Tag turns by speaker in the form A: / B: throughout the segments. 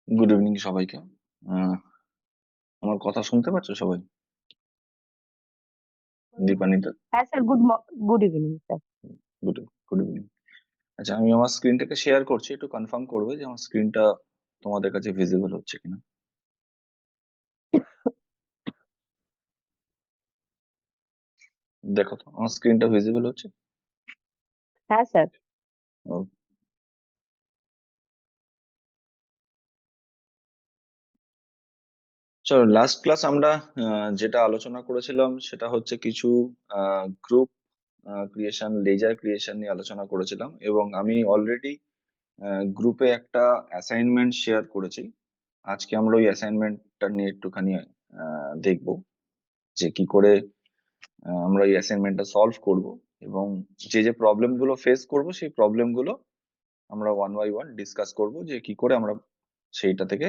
A: Good evening সবাইকে। আমার কথা শুনতে পাচ্ছ সবাই? দীপানিতা,
B: হ্যাঁ sir, good evening sir.
A: Good good evening. আচ্ছা, আমি আমার স্ক্রিনটাকে শেয়ার করছি, একটু কনফার্ম করবে যে আমার স্ক্রিনটা তোমাদের কাছে ভিজিবল হচ্ছে কিনা। দেখো তো আমার স্ক্রিনটা ভিজিবল হচ্ছে?
B: হ্যাঁ স্যার।
A: ও, চলো, লাস্ট ক্লাস আমরা যেটা আলোচনা করেছিলাম সেটা হচ্ছে কিছু গ্রুপ ক্রিয়েশন, লেজার ক্রিয়েশন নিয়ে আলোচনা করেছিলাম, এবং আমি অলরেডি গ্রুপে একটা অ্যাসাইনমেন্ট শেয়ার করেছি। আজকে আমরা ওই অ্যাসাইনমেন্টটা নিয়ে একটুখানি দেখবো যে কি করে আমরা এই অ্যাসাইনমেন্টটা সলভ করব, এবং যে যে প্রবলেম গুলো ফেস করব সেই প্রবলেম গুলো আমরা ওয়ান বাই ওয়ান ডিসকাস করব, যে কি করে আমরা সেইটা থেকে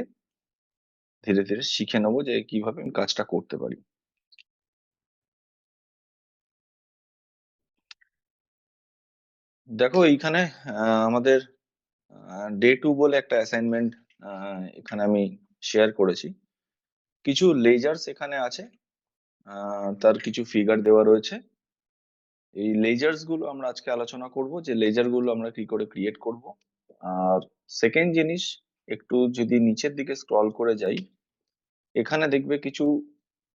A: ধীরে ধীরে শিখে নেবো যে কিভাবে আমি কাজটা করতে পারি। দেখো এইখানে আমাদের ডে 2 বলে একটা অ্যাসাইনমেন্ট এখানে আমি শেয়ার করেছি। কিছু লেজার্স এখানে আছে, তার কিছু ফিগার দেওয়া রয়েছে। এই লেজার্স গুলো আমরা আজকে আলোচনা করব, যে লেজার গুলো আমরা কি করে ক্রিয়েট করব। আর সেকেন্ড জিনিস, একটু যদি নিচের দিকে স্ক্রল করে যাই, এখানে দেখবে কিছু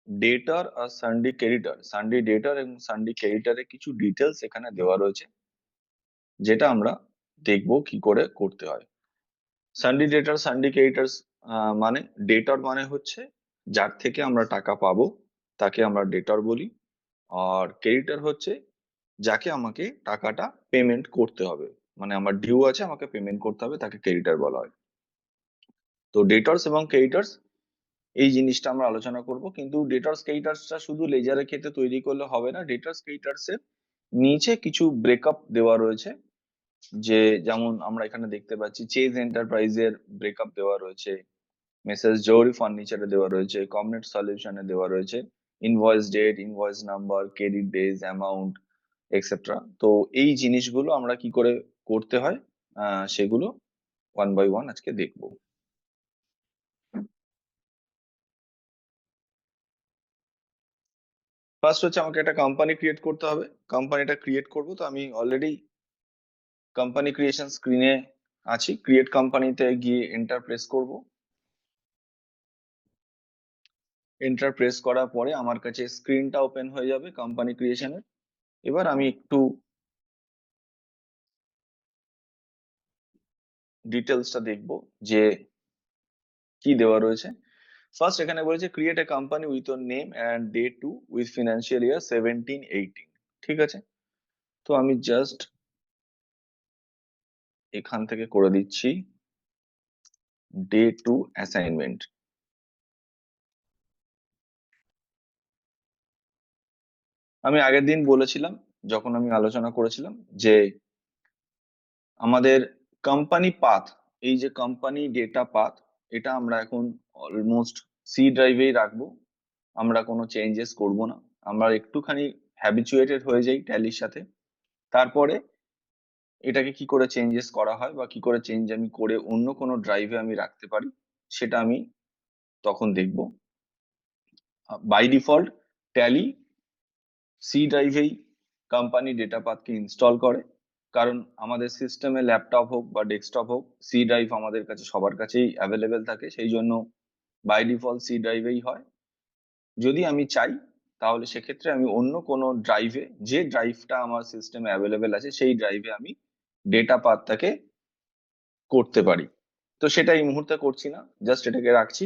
A: ডেটার আর সানডে ক্রেডিটার, সানডে ডেটার এবং সানডে ক্রেডিটারের কিছু ডিটেলস এখানে দেওয়া রয়েছে, যেটা আমরা দেখব কি করে করতে হয়। সানডে ডেটার, সানডে ক্রেডিটার্স মানে, ডেটার মানে হচ্ছে যার থেকে আমরা টাকা পাবো তাকে আমরা ডেটার বলি, আর ক্রেডিটার হচ্ছে যাকে আমাকে টাকাটা পেমেন্ট করতে হবে, মানে আমার ডিউ আছে, আমাকে পেমেন্ট করতে হবে, তাকে ক্রেডিটার বলা হয়। তো ডেটার্স এবং ক্রেডিটার্স এই জিনিসটা আমরা আলোচনা করব, কিন্তু ডেটার্স ক্রেডিটার্সটা শুধু লেজারের ক্ষেত্রে তৈরি করলে হবে না। ডেটার্স ক্রেডিটার্স এর নিচে কিছু ব্রেকআপ দেওয়া রয়েছে, যে যেমন আমরা এখানে দেখতে পাচ্ছি চেজ এন্টারপ্রাইজের ব্রেকআপ দেওয়া রয়েছে, মেসেজ জৌহরি ফার্নিচারে দেওয়া রয়েছে, কমনেট সলিউশনে দেওয়া রয়েছে, invoice date, invoice number, credit days, amount, etcetera. তো এই জিনিসগুলো আমরা কি করে করতে হয় সেগুলো ওয়ান বাই ওয়ান আজকে দেখবো। ফার্স্ট হচ্ছে আমাকে একটা কোম্পানি ক্রিয়েট করতে হবে। কোম্পানিটা ক্রিয়েট করব, তো আমি অলরেডি কোম্পানি ক্রিয়েশন স্ক্রিনে আছি। ক্রিয়েট কোম্পানিতে গিয়ে এন্টার প্রেস করব। এন্টার প্রেস করার পরে আমার কাছে স্ক্রিনটা ওপেন হয়ে যাবে কোম্পানি ক্রিয়েশনের। এবার আমি একটু ডিটেলসটা দেখবো যে কি দেওয়া রয়েছে। ফার্স্ট এখানে বলেছে create a company with your name and data with financial year 17-18। ঠিক আছে, তো আমি জাস্ট এখান থেকে করে দিচ্ছি ডে টু অ্যাসাইনমেন্ট। আমি আগের দিন বলেছিলাম, যখন আমি আলোচনা করেছিলাম, যে আমাদের কোম্পানি পাথ, এই যে কোম্পানি ডেটা পাথ, এটা আমরা এখন অলমোস্ট সি ড্রাইভেই রাখবো। আমরা কোনো চেঞ্জেস করব না। আমরা একটুখানি হ্যাবিচুয়েটেড হয়ে যাই ট্যালির সাথে, তারপরে এটাকে কি করে চেঞ্জেস করা হয় বা কি করে চেঞ্জ আমি করে অন্য কোনো ড্রাইভে আমি রাখতে পারি, সেটা আমি তখন দেখব। বাই ডিফল্ট ট্যালি সি ড্রাইভেই কোম্পানি ডেটা পাথকে ইনস্টল করে, কারণ আমাদের সিস্টেমে ল্যাপটপ হোক বা ডেস্কটপ হোক, সি ড্রাইভ আমাদের কাছে সবার কাছেই অ্যাভেলেবেল থাকে, সেই জন্য বাই ডিফল্ট সি ড্রাইভেই হয়। যদি আমি চাই তাহলে সেক্ষেত্রে আমি অন্য কোনো ড্রাইভে, যে ড্রাইভটা আমার সিস্টেমে অ্যাভেলেবেল আছে সেই ড্রাইভে আমি ডেটা পাথটাকে করতে পারি। তো সেটা এই মুহূর্তে করছি না, জাস্ট এটাকে রাখছি।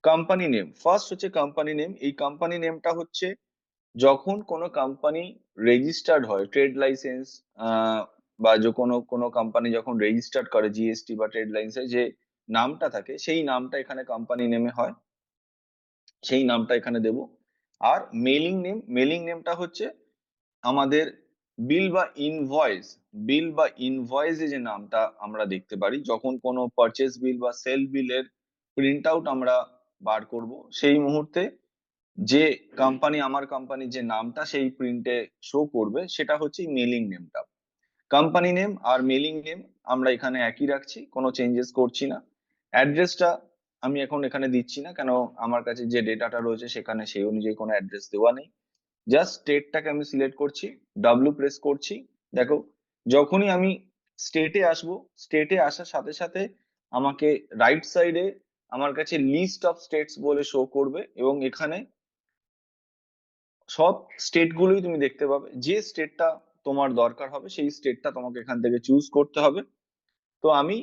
A: কোম্পানি নেম, ফার্স্ট হচ্ছে কোম্পানি নেম। এই কোম্পানি নেমটা হচ্ছে যখন কোনো কোম্পানি রেজিস্টার্ড হয়, ট্রেড লাইসেন্স বা যে কোনো কোনো কোম্পানি যখন রেজিস্টার্ড করে জিএসটি বা ট্রেড লাইসেন্সে, যে নামটা থাকে সেই নামটা এখানে কোম্পানি নেমে হয়, সেই নামটা এখানে দেব। আর মেলিং নেম, মেলিং নেমটা হচ্ছে আমাদের বিল বা ইনভয়েস, বিল বা ইনভয়েসে যে নামটা আমরা দেখতে পারি, যখন কোনো পারচেজ বিল বা সেল বিলের প্রিন্ট আউট আমরা বার করব, সেই মুহূর্তে যে কোম্পানি, আমার কোম্পানি যে নামটা সেই প্রিন্টে শো করবে, সেটা হচ্ছে মেলিং নেমটা। কোম্পানি নেম আর মেলিং নেম আমরা এখানে একই রাখছি, কোনো চেঞ্জেস করছি না। অ্যাড্রেসটা আমি এখন এখানে দিচ্ছি না, কেন আমার কাছে যে ডেটাটা রয়েছে সেখানে সেই অনুযায়ী কোনো অ্যাড্রেস দেওয়া নেই। জাস্ট স্টেটটাকে আমি সিলেক্ট করছি, ডাব্লিউ প্রেস করছি। দেখো, যখনই আমি স্টেটে আসবো, স্টেটে আসার সাথে সাথে আমাকে রাইট সাইডে আমার কাছে লিস্ট অফ স্টেটস বলে শো করবে, এবং এখানে সব স্টেট গুলোই তুমি দেখতে পাবে। যে স্টেটটা তোমার দরকার হবে সেই স্টেটটা তোমাকে এখান থেকে চুজ করতে হবে। তো আমি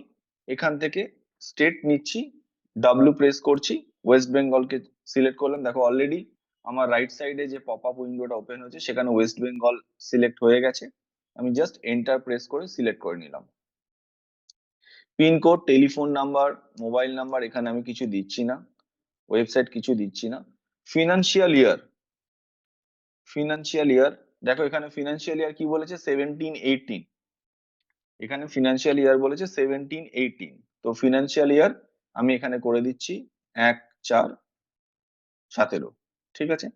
A: এখান থেকে স্টেট নিচ্ছি, ডাব্লিউ প্রেস করছি, ওয়েস্ট বেঙ্গলকে সিলেক্ট করলাম। দেখো অলরেডি আমার রাইট সাইডে যে পপ আপ উইন্ডোটা ওপেন হয়েছে সেখানে ওয়েস্ট বেঙ্গল সিলেক্ট হয়ে গেছে। আমি জাস্ট এন্টার প্রেস করে সিলেক্ট করে নিলাম। Pincode, telephone number, mobile number এখানে আমি কিছু দিচ্ছি না, ওয়েবসাইট কিছু দিচ্ছি না। ফিনান্সিয়াল ইয়ার, ফিনান্সিয়াল ইয়ার, দেখো এখানে ফিনান্সিয়াল ইয়ার কি বলেছে, 17-18। এখানে ফিনান্সিয়াল ইয়ার বলেছে 17-18। তো ফিনান্সিয়াল ইয়ার আমি এখানে করে দিচ্ছি 1/4/17। ঠিক আছে,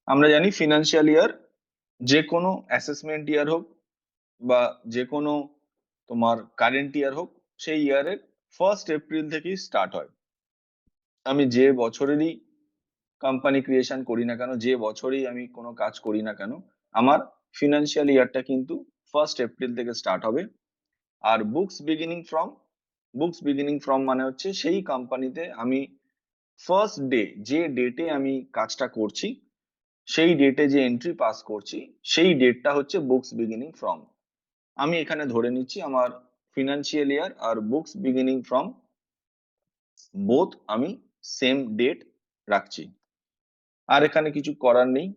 A: আমরা জানি ফিনান্সিয়াল ইয়ার যে কোনো অ্যাসেসমেন্ট ইয়ার হোক বা যে কোনো তোমার কারেন্ট ইয়ার হোক, সেই ইয়ারের 1st এপ্রিল থেকেই স্টার্ট হয়। আমি যে বছরেরই কোম্পানি ক্রিয়েশন করি না কেন, যে বছরেই আমি কোনো কাজ করি না কেন, আমার ফিনান্সিয়াল ইয়ারটা কিন্তু 1st এপ্রিল থেকে স্টার্ট হবে। আর বুকস বিগিনিং ফ্রম মানে হচ্ছে সেই কোম্পানিতে আমি ফার্স্ট ডে, যে ডেটে আমি কাজটা করছি, সেই ডেটে যে এন্ট্রি পাস করছি, সেই ডেটটা হচ্ছে বুকস বিগিনিং ফ্রম। আমি এখানে ধরে নিচ্ছি আমার ফিনান্সিয়াল ইয়ার আর বুকস বিগিনিং ফ্রম বোথ আমি সেম ডেট রাখছি। আর এখানে কিছু করার নেই।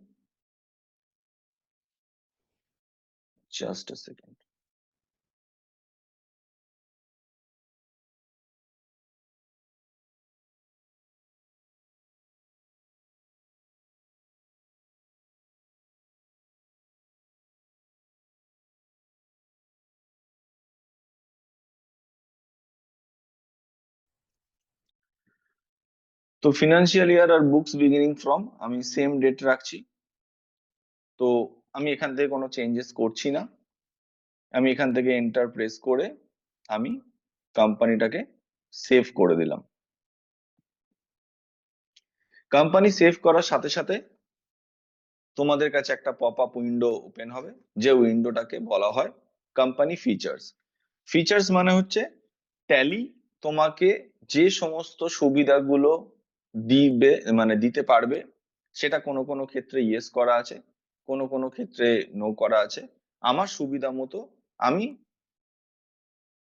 A: Just a second. তো ফিনান্সিয়াল ইয়ার আর বুকস বিগিনিং ফ্রম আমি সেম ডেট রাখছি। তো আমি এখান থেকে কোনো চেঞ্জেস করছি না। আমি এখান থেকে এন্টার প্রেস করে আমি কোম্পানিটাকে সেভ করে দিলাম। কোম্পানি সেভ করার সাথে সাথে তোমাদের কাছে একটা পপ আপ উইন্ডো ওপেন হবে, যে উইন্ডোটাকে বলা হয় কোম্পানি ফিচার্স। ফিচার্স মানে হচ্ছে ট্যালি তোমাকে যে সমস্ত সুবিধাগুলো দিবে, মানে দিতে পারবে, সেটা কোনো কোনো ক্ষেত্রে ইয়েস করা আছে, কোনো কোনো ক্ষেত্রে নো করা আছে। আমার সুবিধা মতো আমি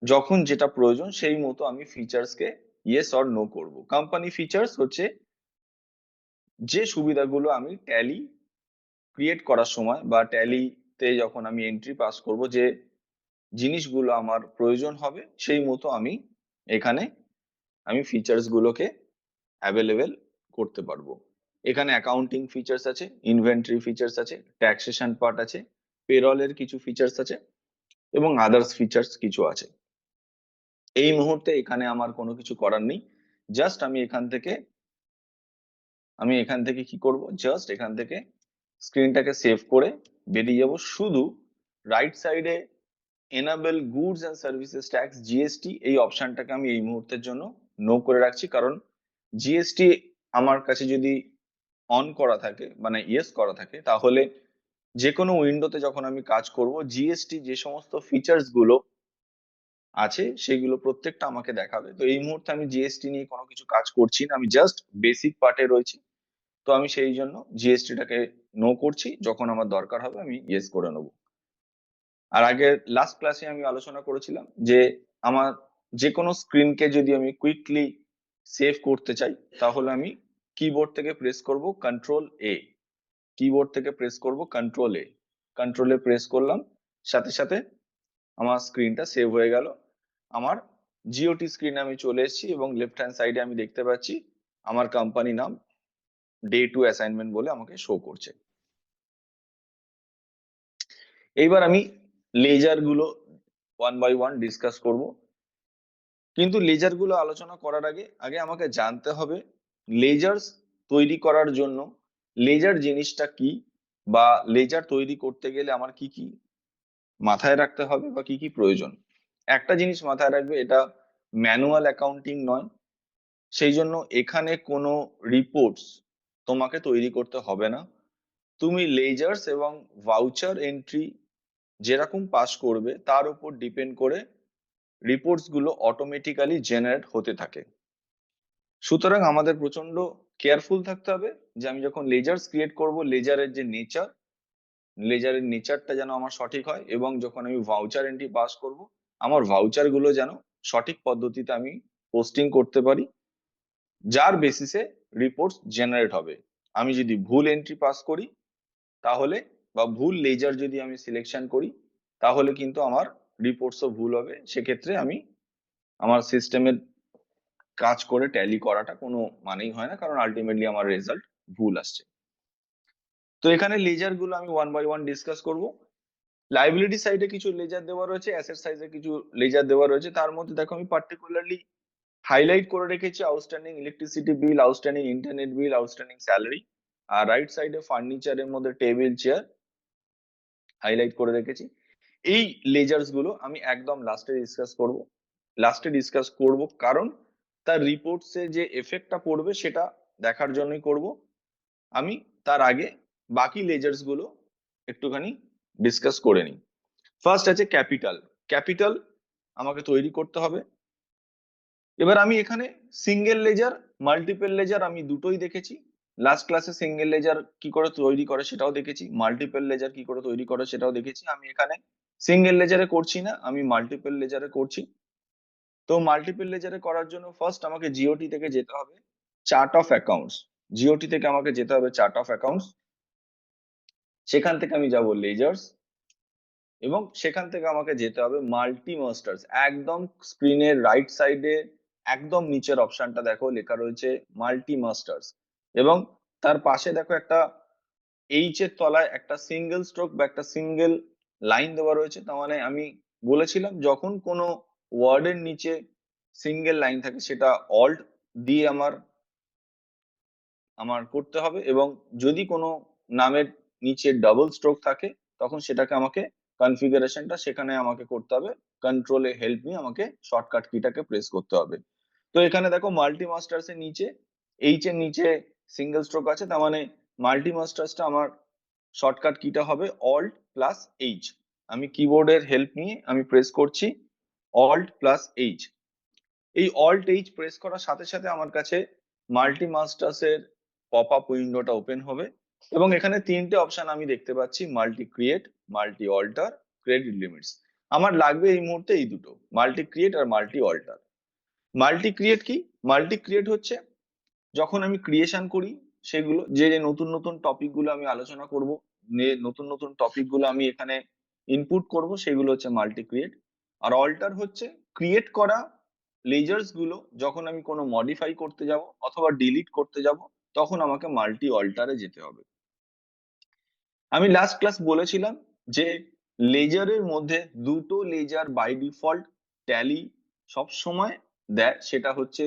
A: যখন যেটা প্রয়োজন সেই মতো আমি ফিচার্সকে ইয়েস অর নো করব। কোম্পানি ফিচার্স হচ্ছে যে সুবিধাগুলো আমি ট্যালি ক্রিয়েট করার সময় বা ট্যালিতে যখন আমি এন্ট্রি পাস করব, যে জিনিসগুলো আমার প্রয়োজন হবে সেই মতো আমি এখানে আমি ফিচার্স গুলোকে অ্যাভেলেবেল করতে পারবো। এখানে অ্যাকাউন্টিং ফিচার্স আছে, ইনভেন্টরি ফিচার্স আছে, ট্যাক্সেশন পার্ট আছে, পেরলের কিছু ফিচার্স আছে, এবং আদার্স ফিচার্স কিছু আছে। এই মুহূর্তে এখানে আমার কোনো কিছু করার নেই। জাস্ট আমি এখান থেকে কি করব, জাস্ট এখান থেকে স্ক্রিনটাকে সেভ করে বেরিয়ে যাব। শুধু রাইট সাইডে enable goods and services tax GST এই অপশনটাকে আমি এই মুহূর্তের জন্য নো করে রাখছি, কারণ জিএসটি আমার কাছে যদি অন করা থাকে, মানে ইয়েস করা থাকে, তাহলে যে কোনো উইন্ডোতে যখন আমি কাজ করব, জিএসটি যে সমস্ত ফিচার্স গুলো আছে সেগুলো প্রত্যেকটা আমাকে দেখাবে। তো এই মুহূর্তে আমি জিএসটি নিয়ে কোনো কিছু কাজ করছি না, আমি জাস্ট বেসিক পার্টে রয়েছি। তো আমি সেই জন্য জিএসটিটাকে নো করছি, যখন আমার দরকার হবে আমি ইয়েস করে নেবো। আর আগের লাস্ট ক্লাসে আমি আলোচনা করেছিলাম যে আমার যে কোনো স্ক্রিনকে যদি আমি কুইকলি সেভ করতে চাই, তাহলে আমি কিবোর্ড থেকে প্রেস করব কন্ট্রোল এ, কিবোর্ড থেকে প্রেস করব কন্ট্রোল এ, কন্ট্রোলে প্রেস করলাম, সাথে সাথে আমার স্ক্রিনটা সেভ হয়ে গেল। আমার জিওটি স্ক্রিনে আমি চলে এসেছি এবং লেফট হ্যান্ড সাইডে আমি দেখতে পাচ্ছি আমার কোম্পানি নাম ডে টু অ্যাসাইনমেন্ট বলে আমাকে শো করছে। এইবার আমি লেজার গুলো ওয়ান বাই ওয়ান ডিসকাস করব, কিন্তু লেজার গুলো আলোচনা করার আগে আগে আমাকে জানতে হবে লেজার্স তৈরি করার জন্য লেজার জিনিসটা কি, বা লেজার তৈরি করতে গেলে আমার কি কি মাথায় রাখতে হবে বা কি কি প্রয়োজন। একটা জিনিস মাথায় রাখবে, এটা ম্যানুয়াল অ্যাকাউন্টিং নয়, সেই জন্য এখানে কোনো রিপোর্টস তোমাকে তৈরি করতে হবে না। তুমি লেজার্স এবং ভাউচার এন্ট্রি যেরকম পাস করবে তার উপর ডিপেন্ড করে রিপোর্টস গুলো অটোমেটিক্যালি জেনারেট হতে থাকে। সুতরাং আমাদের প্রচন্ড কেয়ারফুল থাকতে হবে যে আমি যখন লেজার্স ক্রিয়েট করব, লেজারের নেচারটা যেন আমার সঠিক হয়, এবং যখন আমি ভাউচার এন্ট্রি পাস করব, আমার ভাউচার গুলো যেন সঠিক পদ্ধতিতে আমি পোস্টিং করতে পারি, যার বেসিসে রিপোর্টস জেনারেট হবে। আমি যদি ভুল এন্ট্রি পাস করি তাহলে, বা ভুল লেজার যদি আমি সিলেকশন করি, তাহলে কিন্তু আমার রিপোর্টসও ভুল হবে। সেক্ষেত্রে আমি আমার সিস্টেমের কাজ করে ট্যালি করাটা কোনো মানেই হয় না, কারণ আলটিমেটলি আমার রেজাল্ট ভুল আসছে। তো এখানে লেজার গুলো আমি ওয়ান বাই ওয়ান ডিসকাস করব। লাইবিলিটি সাইডে কিছু লেজার দেওয়া রয়েছে, অ্যাসেট সাইডে কিছু লেজার দেওয়া রয়েছে। তার মধ্যে দেখো আমি পার্টিকুলারলি হাইলাইট করে রেখেছি outstanding electricity bill, outstanding internet bill, outstanding salary. আর রাইট সাইডে ফার্নিচারের মধ্যে টেবিল, চেয়ার হাইলাইট করে রেখেছি। এই লেজার্স গুলো আমি একদম লাস্টে ডিসকাস করব, কারণ তার রিপোর্টসে যে এফেক্টটা পড়বে সেটা দেখার জন্যই করব। আমি তার আগে বাকি লেজার্স গুলো একটুখানি ডিসকাস করে নিই। ফার্স্ট আছে ক্যাপিটাল। ক্যাপিটাল আমাকে তৈরি করতে হবে। এবার আমি এখানে সিঙ্গেল লেজার, মাল্টিপল লেজার আমি দুটোই দেখেছি। লাস্ট ক্লাসে সিঙ্গেল লেজার কি করে তৈরি করে সেটাও দেখেছি, মাল্টিপল লেজার কি করে তৈরি করে সেটাও দেখেছি। আমি এখানে সিঙ্গেল লেজারে করছি না, আমি মাল্টিপল লেজারে করছি। তো মাল্টিপল লেজারে করার জন্য ফার্স্ট আমাকে জিওটি থেকে যেতে হবে চার্ট অফ অ্যাকাউন্টস। জিওটি থেকে আমাকে যেতে হবে চার্ট অফ অ্যাকাউন্টস। সেখান থেকে আমি যাব লেজার্স, এবং সেখান থেকে আমাকে যেতে হবে মাল্টি মাস্টার্স। একদম স্ক্রিনের রাইট সাইডে একদম নিচের অপশনটা দেখো, লেখা রয়েছে মাল্টি মাস্টার্স, এবং তার পাশে দেখো একটা এইচ এর তলায় একটা সিঙ্গেল স্ট্রোক বা একটা সিঙ্গেল লাইন দেওয়া রয়েছে। তার মানে আমি বলেছিলাম যখন কোনো ওয়ার্ডের নিচে সিঙ্গেল লাইন থাকে সেটা অল্ট দিয়ে আমার করতে হবে, এবং যদি কোনো নামের নিচে ডাবল স্ট্রোক থাকে তখন সেটাকে আমাকে কনফিগারেশনটা সেখানে আমাকে করতে হবে, কন্ট্রোলে হেল্প নিয়ে আমাকে শর্টকাট কিটাকে প্রেস করতে হবে। তো এখানে দেখো মাল্টি মাস্টার্স এর নিচে এইচ এর নিচে সিঙ্গেল স্ট্রোক আছে, তার মানে মাল্টি মাস্টার্সটা আমার শর্টকাট কিটা হবে অল্ট প্লাস এইচ। আমি কিবোর্ডের হেল্প নিয়ে আমি প্রেস করছি অল্ট প্লাস এইচ। এই অল্ট এইচ প্রেস করার সাথে সাথে আমার কাছে মাল্টি মাস্টার্স এর পপ আপ উইন্ডোটা ওপেন হবে, এবং এখানে তিনটে অপশন আমি দেখতে পাচ্ছি, multi create, multi alter, credit limits. আমার লাগবে এই মুহূর্তে এই দুটো, মাল্টি ক্রিয়েট আর মাল্টি অল্টার। মাল্টি ক্রিয়েট কি? মাল্টি ক্রিয়েট হচ্ছে যখন আমি ক্রিয়েশন করি সেগুলো, যে যে নতুন নতুন টপিক গুলো আমি আলোচনা করব, নতুন নতুন টপিক গুলো আমি এখানে ইনপুট করব, সেগুলো হচ্ছে মাল্টি ক্রিয়েট। আর অল্টার হচ্ছে ক্রিয়েট করা লেজার্স গুলো যখন আমি কোনো মডিফাই করতে যাব অথবা ডিলিট করতে যাব, তখন আমাকে মাল্টি অল্টারে যেতে হবে। আমি লাস্ট ক্লাস বলেছিলাম যে লেজারের মধ্যে দুটো লেজার বাই ডিফল্ট ট্যালি সব সময় দেয়, সেটা হচ্ছে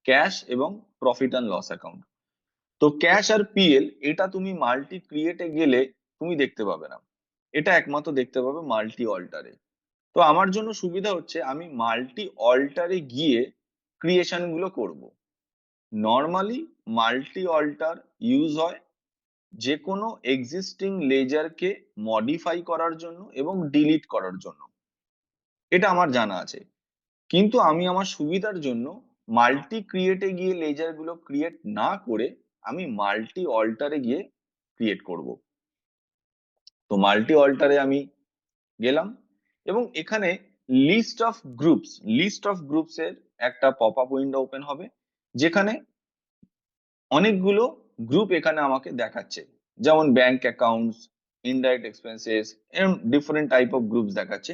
A: ক্যাশ এবং প্রফিট অ্যান্ড লস অ্যাকাউন্ট। তো ক্যাশ আর পিএল এটা তুমি মাল্টি ক্রিয়েটে গেলে তুমি দেখতে পাবে না, এটা একমাত্র দেখতে পাবে মাল্টি অল্টারে। তো আমার জন্য সুবিধা হচ্ছে আমি মাল্টি অল্টারে গিয়ে ক্রিয়েশন গুলো করব। নর্মালি মাল্টি অল্টার ইউজ হয় যে কোনো এক্সিস্টিং লেজারকে মডিফাই করার জন্য এবং ডিলিট করার জন্য, এটা আমার জানা আছে। কিন্তু আমি আমার সুবিধার জন্য মাল্টি ক্রিয়েটে গিয়ে লেজার গুলো ক্রিয়েট না করে আমি মাল্টি অল্টারে গিয়ে ক্রিয়েট করব। তো মাল্টি অল্টারে আমি গেলাম, এবং এখানে লিস্ট অফ গ্রুপস এর একটা পপ আপ উইন্ডো ওপেন হবে, যেখানে অনেকগুলো গ্রুপ এখানে আমাকে দেখাচ্ছে, যেমন ব্যাংক অ্যাকাউন্টস, ইনডাইরেক্ট এক্সপেন্সেস, এরকম ডিফারেন্ট টাইপ অফ গ্রুপস দেখাচ্ছে।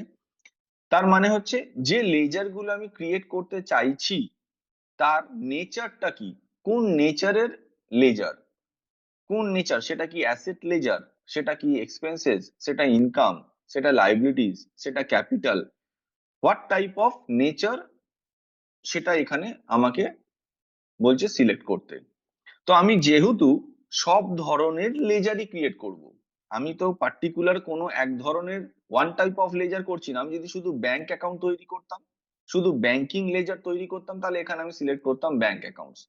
A: তার মানে হচ্ছে যে লেজার গুলো আমি ক্রিয়েট করতে চাইছি তার নেচারটা কি, কোন নেচারের লেজার, কোন নেচার, সেটা কি অ্যাসেট লেজার, সেটা কি এক্সপেন্সেস, সেটা ইনকাম, সেটা লাইবিলিটিস, সেটা capital, what type of nature, সেটা এখানে আমাকে বলছে সিলেক্ট করতে। তো আমি যেহেতু সব ধরনের লেজারই ক্রিয়েট করব, আমি তো পার্টিকুলার কোনো এক ধরনের ওয়ান টাইপ অফ লেজার করছি না। আমি যদি শুধু ব্যাংক অ্যাকাউন্ট তৈরি করতাম, শুধু ব্যাংকিং লেজার তৈরি করতাম তাহলে এখানে আমি সিলেক্ট করতাম ব্যাংক অ্যাকাউন্টস।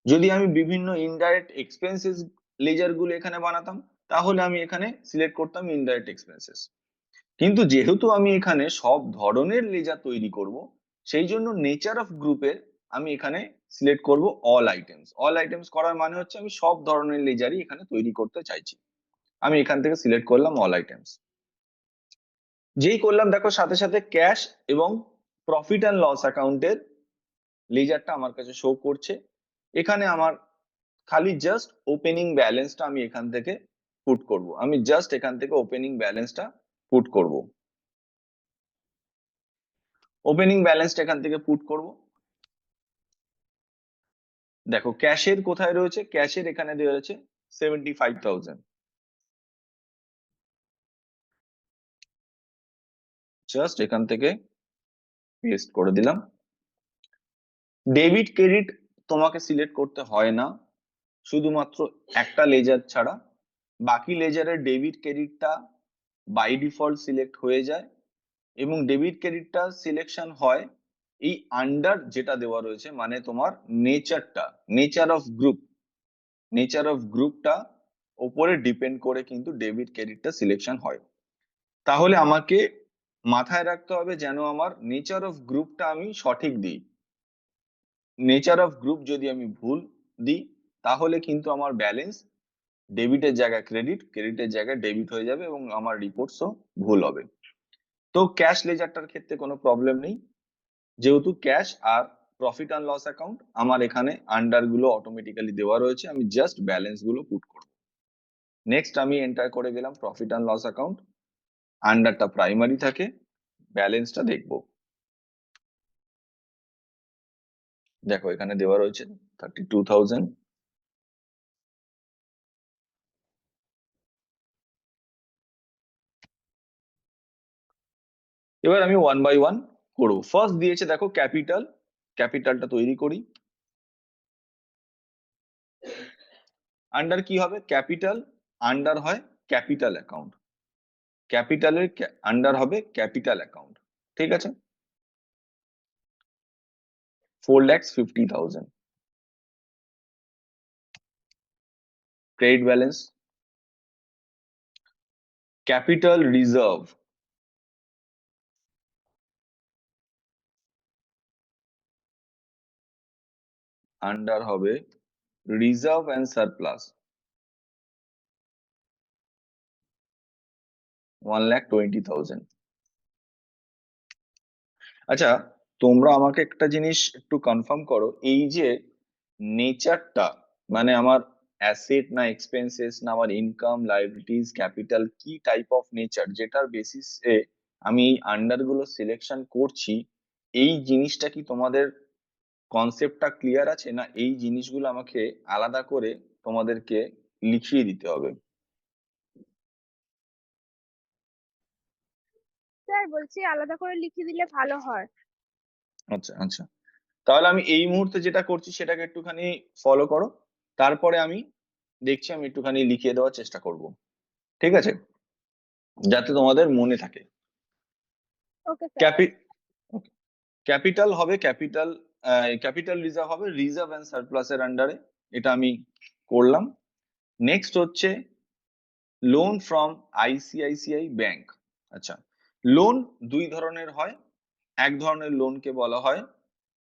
A: যদি আমি বিভিন্ন ইনডাইরেক্ট এক্সপেন্সেস লেজার গুলো এখানে বানাতাম তাহলে আমি এখানে সিলেক্ট করতাম ইনডাইরেক্ট এক্সপেন্সেস। কিন্তু যেহেতু আমি এখানে সব ধরনের লেজার তৈরি করব, সেই জন্য নেচার অফ গ্রুপের আমি এখানে সিলেক্ট করব অল আইটেমস। অল আইটেমস করার মানে হচ্ছে আমি সব ধরনের লেজারই এখানে তৈরি করতে চাইছি। আমি এখান থেকে সিলেক্ট করলাম অল আইটেমস। যেই করলাম দেখো সাথে সাথে ক্যাশ এবং প্রফিট অ্যান্ড লস অ্যাকাউন্টের লেজারটা আমার কাছে শো করছে। এখানে আমার খালি জাস্ট ওপেনিং ব্যালেন্সটা আমি এখান থেকে পুট করব। আমি জাস্ট এখান থেকে ওপেনিং ব্যালেন্সটা পুট করব। ওপেনিং ব্যালেন্সটা এখান থেকে পুট করব। দেখো ক্যাশের কোথায় রয়েছে, ক্যাশের এখানে দেওয়া রয়েছে 75,000। জাস্ট এখান থেকে পেস্ট করে দিলাম। ডেবিট ক্রেডিট তোমাকে সিলেক্ট করতে হয় না, শুধুমাত্র একটা লেজার ছাড়া। বাকি লেজারের ডেবিট ক্রেডিটটা বাই ডিফল্ট সিলেক্ট হয়ে যায় এবং ডেবিট ক্রেডিটটা সিলেকশন হয় এই আন্ডার যেটা দেওয়া রয়েছে, মানে তোমার নেচারটা, nature of group, nature of গ্রুপটা উপরে ডিপেন্ড করে কিন্তু ডেবিট ক্রেডিটটা সিলেকশন হয়। তাহলে আমাকে মাথায় রাখতে হবে যেন আমার নেচার অফ গ্রুপটা আমি সঠিক দিই। নেচার অফ গ্রুপ যদি আমি ভুল দিই তাহলে কিন্তু আমার ব্যালেন্স ডেবিটের জায়গায় ক্রেডিট, ক্রেডিটের জায়গায় ডেবিট হয়ে যাবে এবং আমার রিপোর্টসও ভুল হবে। তো ক্যাশ লেজারটার ক্ষেত্রে কোনো প্রবলেম নেই, যেহেতু ক্যাশ আর প্রফিট অ্যান্ড লস অ্যাকাউন্ট আমার এখানে আন্ডার গুলো অটোমেটিক্যালি দেওয়া রয়েছে, আমি জাস্ট ব্যালেন্স গুলো পুট করব। নেক্সট আমি এন্টার করে গেলাম প্রফিট অ্যান্ড লস অ্যাকাউন্ট, আন্ডারটা প্রাইমারি থাকে, ব্যালেন্সটা দেখব। দেখো এখানে দেওয়া রয়েছে 32,000। এবার আমি ওয়ান বাই ওয়ান করবো। ফার্স্ট দিয়েছে দেখো ক্যাপিটাল, ক্যাপিটালটা তৈরি করি। আন্ডার কি হবে, ক্যাপিটাল আন্ডার হয় ক্যাপিটাল অ্যাকাউন্ট, ক্যাপিটালের আন্ডার হবে ক্যাপিটাল অ্যাকাউন্ট, ঠিক আছে। 4,50,000 credit balance. Capital reserve under হবে রিজার্ভ অ্যান্ড সারপ্লাস 1,20,000। আচ্ছা, তোমরা আমাকে একটা জিনিস একটু কনফার্ম করো, এই যে নেচারটা মানে আমার অ্যাসেট না এক্সপেন্সেস না আমার ইনকাম লায়াবিলিটিস ক্যাপিটাল, কি টাইপ অফ নেচার যেটার বেসিসে আমি এই আন্ডার গুলো সিলেকশন করছি, এই জিনিসটা কি তোমাদের কনসেপ্টটা ক্লিয়ার আছে, না এই জিনিসগুলো আমাকে আলাদা করে তোমাদেরকে লিখিয়ে দিতে হবে?
C: স্যার বলছি আলাদা করে লিখে দিলে ভালো হয়।
A: আচ্ছা আচ্ছা, তাহলে আমি এই মুহূর্তে যেটা করছি সেটাকে একটুখানি ফলো করো, তারপরে আমি দেখছি আমি একটুখানি লিখিয়ে দেওয়ার চেষ্টা করব, ঠিক আছে, যাতে তোমাদের মনে থাকে।
C: Okay sir.
A: ক্যাপিটাল হবে ক্যাপিটাল, ক্যাপিটাল রিজার্ভ হবে রিজার্ভ এন্ড সারপ্লাসের আন্ডারে, এটা আমি করলাম। নেক্সট হচ্ছে লোন ফ্রম আইসিআইসিআই ব্যাংক। আচ্ছা, লোন দুই ধরনের হয়, এক ধরনের লোনকে বলা হয়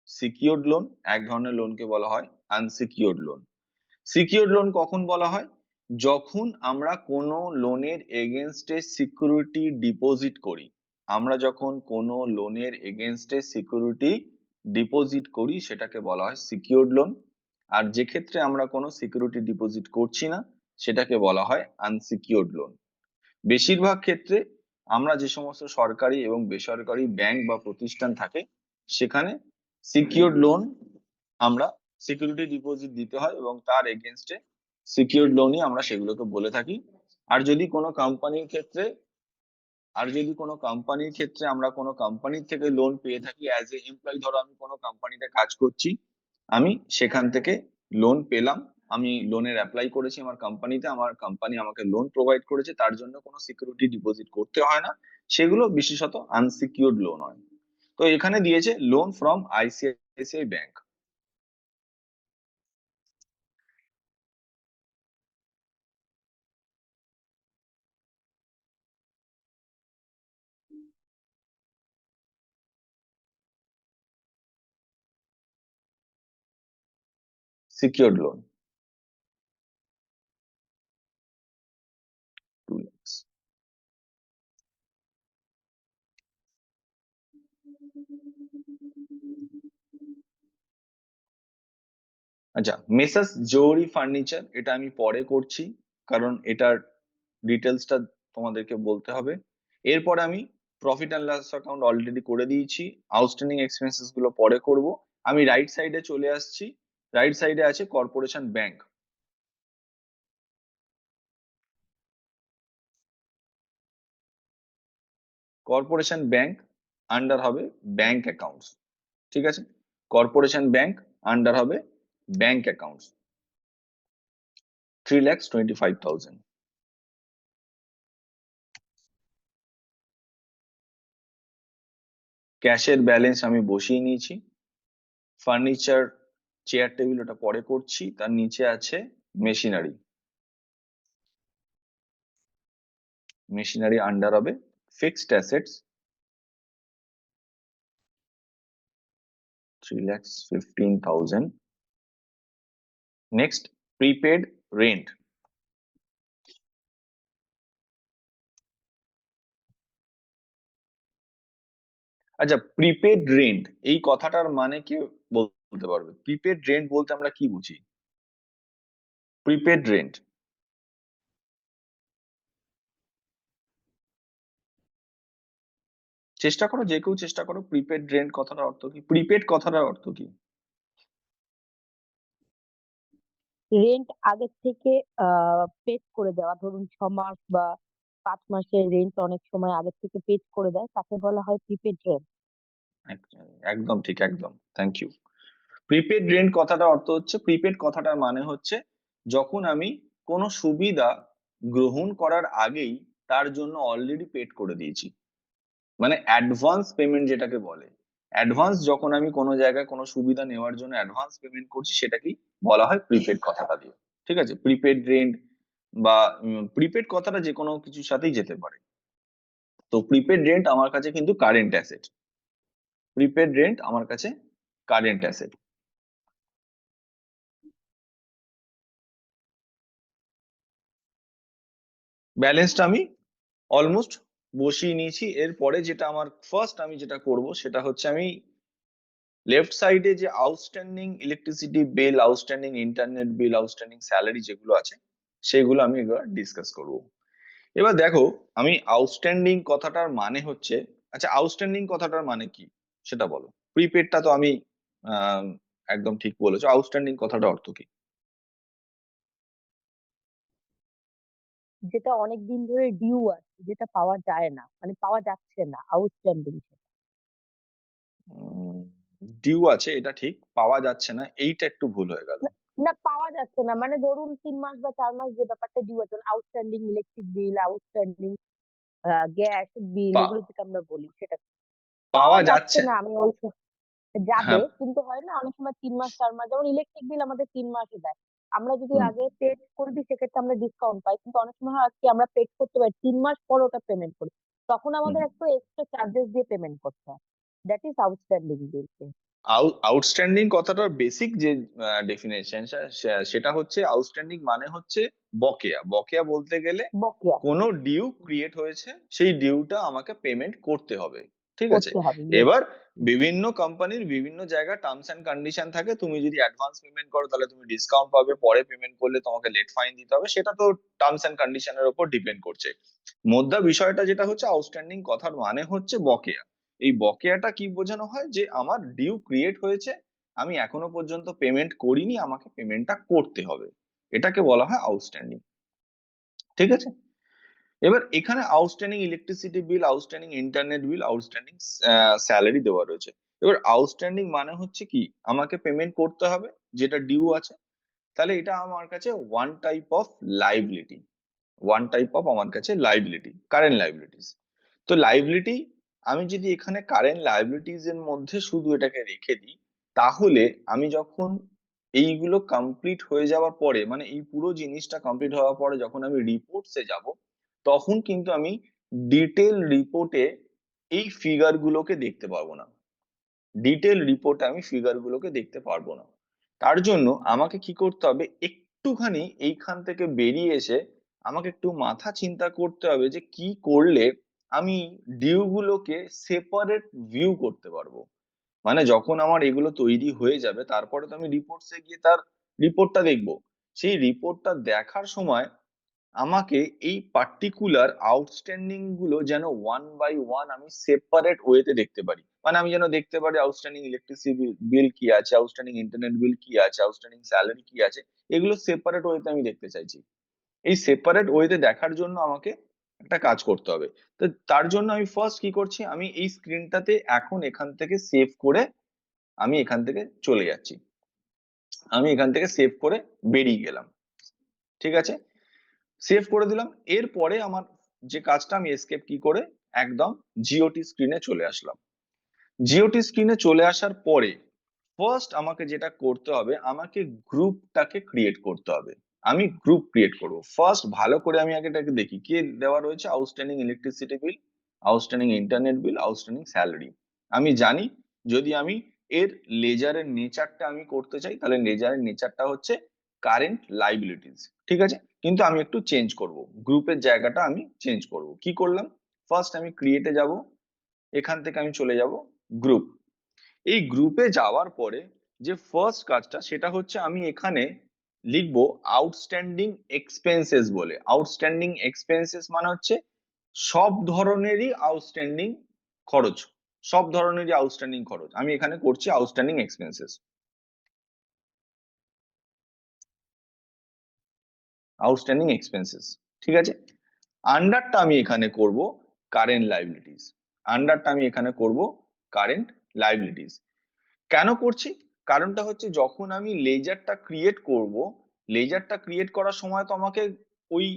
A: সিকিউরড লোন, এক ধরনের লোনকে বলা হয় আনসিকিউরড লোন। সিকিউরড লোন কখন বলা হয়, যখন আমরা কোনো লোনের এগেনস্টে সিকিউরিটি ডিপোজিট করি। আমরা যখন কোনো লোনের এগেনস্টে সিকিউরিটি ডিপোজিট করি সেটাকে বলা হয় সিকিউরড লোন। আর যে ক্ষেত্রে আমরা কোনো সিকিউরিটি ডিপোজিট করছি না সেটাকে বলা হয় আনসিকিউরড লোন। বেশিরভাগ ক্ষেত্রে আমরা যে সমস্ত সরকারি এবং বেসরকারি ব্যাংক বা প্রতিষ্ঠান থাকে সেখানে সিকিউরড লোন আমরা সিকিউরিটি ডিপোজিট দিতে হয় এবং তার এগেনস্টে সিকিউরড লোনই আমরা সেগুলোকে বলে থাকি। আর যদি কোনো কোম্পানির ক্ষেত্রে আমরা কোনো কোম্পানির থেকে লোন পেয়ে থাকি অ্যাজ এ এমপ্লয়ি, ধরো আমি কোনো কোম্পানিতে কাজ করছি, আমি সেখান থেকে লোন পেলাম, আমি লোনের অ্যাপ্লাই করেছি আমার কোম্পানিতে, আমার কোম্পানি আমাকে লোন প্রোভাইড করেছে, তার জন্য কোনো সিকিউরিটি ডিপোজিট করতে হয় না, সেগুলো বিশেষত আনসিকিউরড লোন হয়। তো তো এখানে দিয়েছে loan from ICICI bank. Secured loan 2 lakhs। আচ্ছা, মেসার্স জৌহরি ফার্নিচার, এটা আমি পরে করছি, কারণ এটার ডিটেলসটা তোমাদেরকে বলতে হবে। এরপর আমি profit and loss account already করে দিয়েছি, আউটস্ট্যান্ডিং এক্সপেন্সেস গুলো পরে করব। আমি রাইট সাইডে চলে আসছি, রাইট সাইডে আছে corporation bank. Corporation bank under হবে ব্যাংক অ্যাকাউন্টস, ঠিক আছে? কর্পোরেশন ব্যাংক আন্ডার হবে ব্যাংক অ্যাকাউন্টস 3,25,000। ক্যাশের ব্যালেন্স আমি বসিয়ে নিয়েছি। ফার্নিচার, চেয়ার টেবিল, ওটা পরে করছি। তার নিচে আছে মেশিনারি, মেশিনারি আন্ডার হবে fixed assets 3,15,000। Next, prepaid rent. আচ্ছা, প্রিপেড রেন্ট এই কথাটার মানে কি বলতে পারবে? প্রিপেড রেন্ট বলতে আমরা কি বুঝি? প্রিপেড রেন্ট, চেষ্টা করো, যে কেউ চেষ্টা করো, প্রিপেড রেন্ট কথাটার অর্থ কি? প্রিপেড কথাটার অর্থ কি?
B: রেন্ট আগের থেকে পেড করে দেওয়া, ধরুন 6 মাস বা 5 মাসের রেন্ট অনেক সময় আগের থেকে পেড করে দেয়, তাকে বলা হয় প্রিপেড রেন্ট।
A: একদম ঠিক, একদম, থ্যাংক ইউ। প্রিপেড রেন্ট কথাটার অর্থ হচ্ছে, প্রিপেড কথাটার মানে হচ্ছে যখন আমি কোনো সুবিধা গ্রহণ করার আগেই তার জন্য অলরেডি পেড করে দিয়েছি, মানে অ্যাডভান্স পেমেন্ট যেটাকে বলে। অ্যাডভান্স যখন আমি কোনো জায়গায় কোনো সুবিধা নেওয়ার জন্য অ্যাডভান্স পেমেন্ট করছি, সেটাকেই বলা হয় প্রিপেড কথাটা দিয়ে, ঠিক আছে? প্রিপেড রেন্ট বা প্রিপেড কথাটা যে কোনো কিছুর সাথেই যেতে পারে। তো প্রিপেড রেন্ট আমার কাছে কিন্তু কারেন্ট অ্যাসেট, প্রিপেড রেন্ট আমার কাছে কারেন্ট অ্যাসেট। ব্যালেন্সটা আমি অলমোস্ট বসিয়ে নিয়েছি। এরপরে যেটা আমার ফার্স্ট আমি যেটা করব সেটা হচ্ছে, আমি লেফট সাইডে যে outstanding electricity bill, outstanding internet bill, outstanding salary যেগুলো আছে, সেগুলো আমি এবার ডিসকাস করব। এবার দেখো, আমি আউটস্ট্যান্ডিং কথাটার মানে হচ্ছে, আচ্ছা আউটস্ট্যান্ডিং কথাটার মানে কি সেটা বলো। প্রিপেডটা তো আমি আহ একদম ঠিক বলেছো, আউটস্ট্যান্ডিং কথাটা অর্থ কি?
B: যেটা অনেক দিন ধরে ডিউ আছে, যেটা পাওয়া যায় না, মানে পাওয়া যাচ্ছে না, আউটস্ট্যান্ডিং।
A: ডিউ আছে এটা ঠিক, পাওয়া যাচ্ছে না এইটা একটু ভুল হয়ে গেল।
B: না, পাওয়া যাচ্ছে না মানে ধরুন 3 মাস বা 4 মাস যে ব্যাপারটা ডিউ আছে, outstanding electric bill, outstanding gas bill,
A: পা-
B: এগুলো যেটা আমরা বলি, সেটা পাওয়া
A: পাওয়া
B: যাচ্ছে
A: যাচ্ছে,
B: না। আমি ওই যাবে,
A: হ্যাঁ।
B: কিন্তু হয় না অনেক সময় 3 মাস 4 মাস, যেমন ইলেকট্রিক বিল আমাদের 3 মাসে দেয়। আমরা যদি
A: হুম,
B: আগে পেড করে দিই সেক্ষেত্রে আমরা ডিসকাউন্ট পাই, কিন্তু অনেক সময় হয় কি আমরা পেড করতে পারি 3 মাস পর ওটা পেমেন্ট করি, তখন
A: হুম।
B: আমাদের একটু এক্সট্রা চার্জেস দিয়ে পেমেন্ট করতে হয়। That is outstanding bill.
A: Outstanding কথাটার বেসিক যে ডেফিনেশন সেটা হচ্ছে, আউটস্ট্যান্ডিং মানে হচ্ছে বকেয়া। বকেয়া বলতে গেলে
B: বকেয়া
A: কোনো ডিউ ক্রিয়েট হয়েছে, সেই ডিউটা আমাকে পেমেন্ট করতে হবে, ঠিক আছে?
B: করতে হবে, yes.
A: এবার বিভিন্ন কোম্পানির বিভিন্ন জায়গায় টার্মস এন্ড কন্ডিশন থাকে। তুমি যদি অ্যাডভান্স পেমেন্ট করো তাহলে তুমি ডিসকাউন্ট পাবে, পরে পেমেন্ট করলে তোমাকে লেট ফাইন দিতে হবে, সেটা তো টার্মস এন্ড কন্ডিশনের উপর ডিপেন্ড করছে। মোদ্দা বিষয়টা যেটা হচ্ছে, আউটস্ট্যান্ডিং কথার মানে হচ্ছে বকেয়া। এই বকেয়াটা কি বোঝানো হয়, যে আমার ডিউ ক্রিয়েট হয়েছে, আমি এখনো পর্যন্ত পেমেন্ট করিনি, আমাকে পেমেন্টটা করতে হবে, এটাকে বলা হয় আউটস্ট্যান্ডিং, ঠিক আছে? এবার এখানে outstanding electricity bill, outstanding internet bill, outstanding salary দেওয়া রয়েছে। এবার আউটস্ট্যান্ডিং মানে হচ্ছে কি, আমাকে পেমেন্ট করতে হবে যেটা ডিউ আছে, তাহলে এটা আমার কাছে one type of liability, one type of আমার কাছে লাইবিলিটি, কারেন্ট লাইবিলিটিস। তো লাইবিলিটি আমি যদি এখানে কারেন্ট লায়াবিলিটিস এর মধ্যে শুধু এটাকে রেখে দিই, তাহলে আমি যখন এইগুলো কমপ্লিট হয়ে যাওয়ার পরে, মানে এই পুরো জিনিসটা কমপ্লিট হওয়ার পরে যখন আমি রিপোর্টসে যাব, তখন কিন্তু আমি ডিটেল রিপোর্টে এই ফিগার গুলোকে দেখতে পারবো না। ডিটেল রিপোর্টে আমি ফিগার গুলোকে দেখতে পারবো না। তার জন্য আমাকে কি করতে হবে, একটুখানি এইখান থেকে বেরিয়ে এসে আমাকে একটু মাথা চিন্তা করতে হবে যে কি করলে আমি ডিউ গুলোকে সেপারেট ভিউ করতে পারবো। মানে যখন আমার এগুলো তৈরি হয়ে যাবে, তারপরে তো আমি রিপোর্টসে গিয়ে তার রিপোর্টটা দেখবো। সেই রিপোর্টটা দেখার সময় আমাকে এই পার্টিকুলার আউটস্ট্যান্ডিং গুলো যেন ওয়ান বাই ওয়ান আমি সেপারেট ওয়েতে দেখতে পারি। মানে আমি যেন দেখতে পারি আউটস্ট্যান্ডিং ইলেকট্রিসিটি বিল কি আছে, আউটস্ট্যান্ডিং ইন্টারনেট বিল কি আছে, আউটস্ট্যান্ডিং স্যালারি কি আছে, এগুলো সেপারেট ওয়েতে আমি দেখতে চাইছি। এই সেপারেট ওয়েতে দেখার জন্য আমাকে একটা কাজ করতে হবে। তো তার জন্য আমি ফার্স্ট কি করছি, আমি এই স্ক্রিনটাতে এখন এখান থেকে সেভ করে আমি এখান থেকে চলে যাচ্ছি। আমি এখান থেকে সেভ করে বেরিয়ে গেলাম। ঠিক আছে, সেভ করে দিলাম। এরপরে আমার যে কাজটা, আমি এসকেপ কি করে একদম জিওটি স্ক্রিনে চলে আসলাম। জিওটি স্ক্রিনে চলে আসার পরে ফার্স্ট আমাকে যেটা করতে হবে, আমাকে গ্রুপটাকে ক্রিয়েট করতে হবে। আমি গ্রুপ ক্রিয়েট করব ফার্স্ট। ভালো করে আমি আগে এটাকে দেখি কি দেওয়া রয়েছে, outstanding electricity bill, outstanding internet bill, outstanding salary. আমি জানি যদি আমি এর লেজারের নেচারটা আমি করতে চাই, তাহলে লেজারের নেচারটা হচ্ছে কারেন্ট লাইবিলিটিস। ঠিক আছে, কিন্তু আমি একটু চেঞ্জ করব, গ্রুপের জায়গাটা আমি চেঞ্জ করব। কি করলাম, ফার্স্ট আমি ক্রিয়েটে যাব, এখান থেকে আমি চলে যাব গ্রুপ। এই গ্রুপে যাওয়ার পরে যে ফার্স্ট কাজটা, সেটা হচ্ছে আমি এখানে লিখবো আউটস্ট্যান্ডিং এক্সপেন্সেস বলে। আউটস্ট্যান্ডিং এক্সপেন্সেস মানে হচ্ছে সব ধরনেরই আউটস্ট্যান্ডিং খরচ, সব ধরনেরই আউটস্ট্যান্ডিং খরচ আমি এখানে করছি আউটস্ট্যান্ডিং এক্সপেন্সেস। আউটস্ট্যান্ডিং এক্সপেন্সেস, ঠিক আছে। আন্ডারটা আমি এখানে করব কারেন্ট লাইবিলিটিস। আন্ডারটা আমি এখানে করব কারেন্ট লাইবিলিটিস। কেন করছি, কারণটা হচ্ছে যখন আমি লেজারটা ক্রিয়েট করব, লেজারটা ক্রিয়েট করার সময় তো আমাকে ওই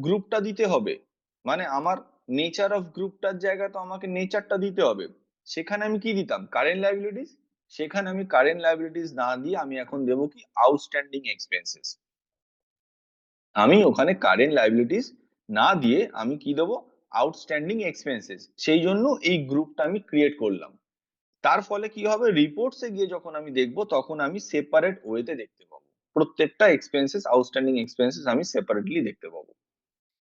A: গ্রুপটা দিতে হবে। মানে আমার নেচার অফ গ্রুপটার জায়গায় তো আমাকে নেচারটা দিতে হবে। সেখানে আমি কি দিতাম, কারেন্ট লাইবিলিটিস। সেখানে আমি কারেন্ট লাইবিলিটিস না দিয়ে আমি এখন দেবো কি আউটস্ট্যান্ডিং এক্সপেন্সেস। আমি ওখানে কারেন্ট লাইবিলিটিস না দিয়ে আমি কি দেবো, আউটস্ট্যান্ডিং এক্সপেন্সেস। সেই জন্য এই গ্রুপটা আমি ক্রিয়েট করলাম। তার ফলে কি হবে, রিপোর্টসে গিয়ে যখন আমি দেখবো, তখন আমি সেপারেট ওয়েতে দেখতে পাবো। প্রত্যেকটা এক্সপেন্সেস, আউটস্ট্যান্ডিং এক্সপেন্সেস আমি সেপারেটলি দেখতে পাবো।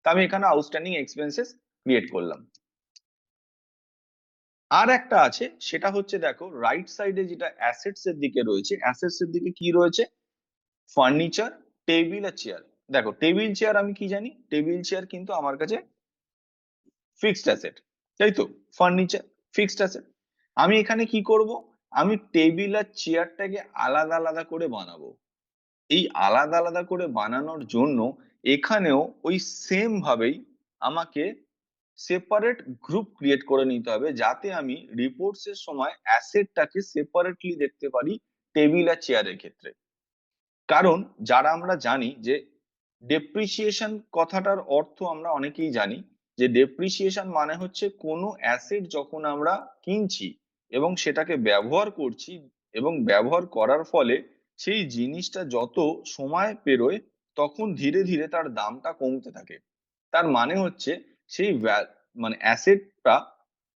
A: তা আমি এখানে আউটস্ট্যান্ডিং এক্সপেন্সেস ক্রিয়েট করলাম। আর একটা আছে, সেটা হচ্ছে দেখো রাইট সাইডে যেটা অ্যাসেটস এর দিকে রয়েছে, অ্যাসেটস এর দিকে কি রয়েছে, ফার্নিচার, টেবিল আর চেয়ার। দেখো টেবিল চেয়ার আমি কি জানি, টেবিল চেয়ার কিন্তু আমার কাছে ফিক্সড অ্যাসেট, তাই তো। Furniture fixed asset. আমি এখানে কি করব, আমি টেবিল আর চেয়ারটাকে আলাদা আলাদা করে বানাবো। এই আলাদা আলাদা করে বানানোর জন্য এখানেও ওই সেম ভাবেই আমাকে সেপারেট গ্রুপ ক্রিয়েট করে নিতে হবে, যাতে আমি রিপোর্টস এর সময় অ্যাসেটটাকে সেপারেটলি দেখতে পারি টেবিল আর চেয়ারের ক্ষেত্রে। কারণ যারা আমরা জানি যে ডেপ্রিসিয়েশন কথাটার অর্থ আমরা অনেকেই জানি, যে ডেপ্রিসিয়েশন মানে হচ্ছে কোনো অ্যাসেট যখন আমরা কিনছি এবং সেটাকে ব্যবহার করছি, এবং ব্যবহার করার ফলে সেই জিনিসটা যত সময় পেরোয় তখন ধীরে ধীরে তার দামটা কমতে থাকে। তার মানে হচ্ছে সেই মানে অ্যাসেটটা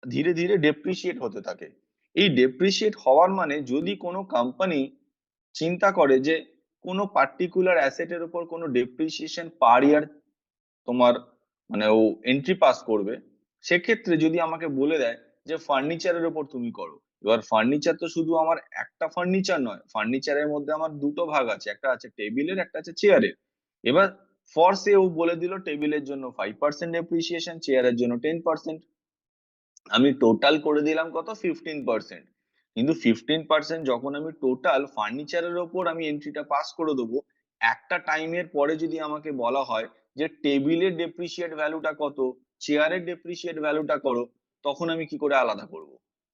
A: ধীরে ধীরে ডেপ্রিসিয়েট হতে থাকে। এই ডেপ্রিসিয়েট হওয়ার মানে, যদি কোনো কোম্পানি চিন্তা করে যে কোনো পার্টিকুলার অ্যাসেটের উপর কোনো ডেপ্রিসিয়েশন পার ইয়ার তোমার মানে ও এন্ট্রি পাস করবে, সেক্ষেত্রে যদি আমাকে বলে দেয় যে ফার্নিচারের উপর তুমি করো, এবার ফার্নিচার তো শুধু আমার একটা ফার্নিচার নয়, ফার্নিচারের মধ্যে আমার দুটো ভাগ আছে, একটা আছে টেবিলের, একটা আছে চেয়ারের। এবার ফর ও বলে দিল টেবিলের জন্য 5% ডেপ্রিসিয়েশন, চেয়ারের জন্য 10%। আমি টোটাল করে দিলাম কত, 15%। কিন্তু 15% যখন আমি টোটাল ফার্নিচারের ওপর আমি এন্ট্রিটা পাস করে দেবো, একটা টাইমের পরে যদি আমাকে বলা হয় যে টেবিলের ডেপ্রিসিয়েট ভ্যালুটা কত, চেয়ারের ডেপ্রিসিয়েট ভ্যালুটা করো, তখন আমি কি করে আলাদা করব?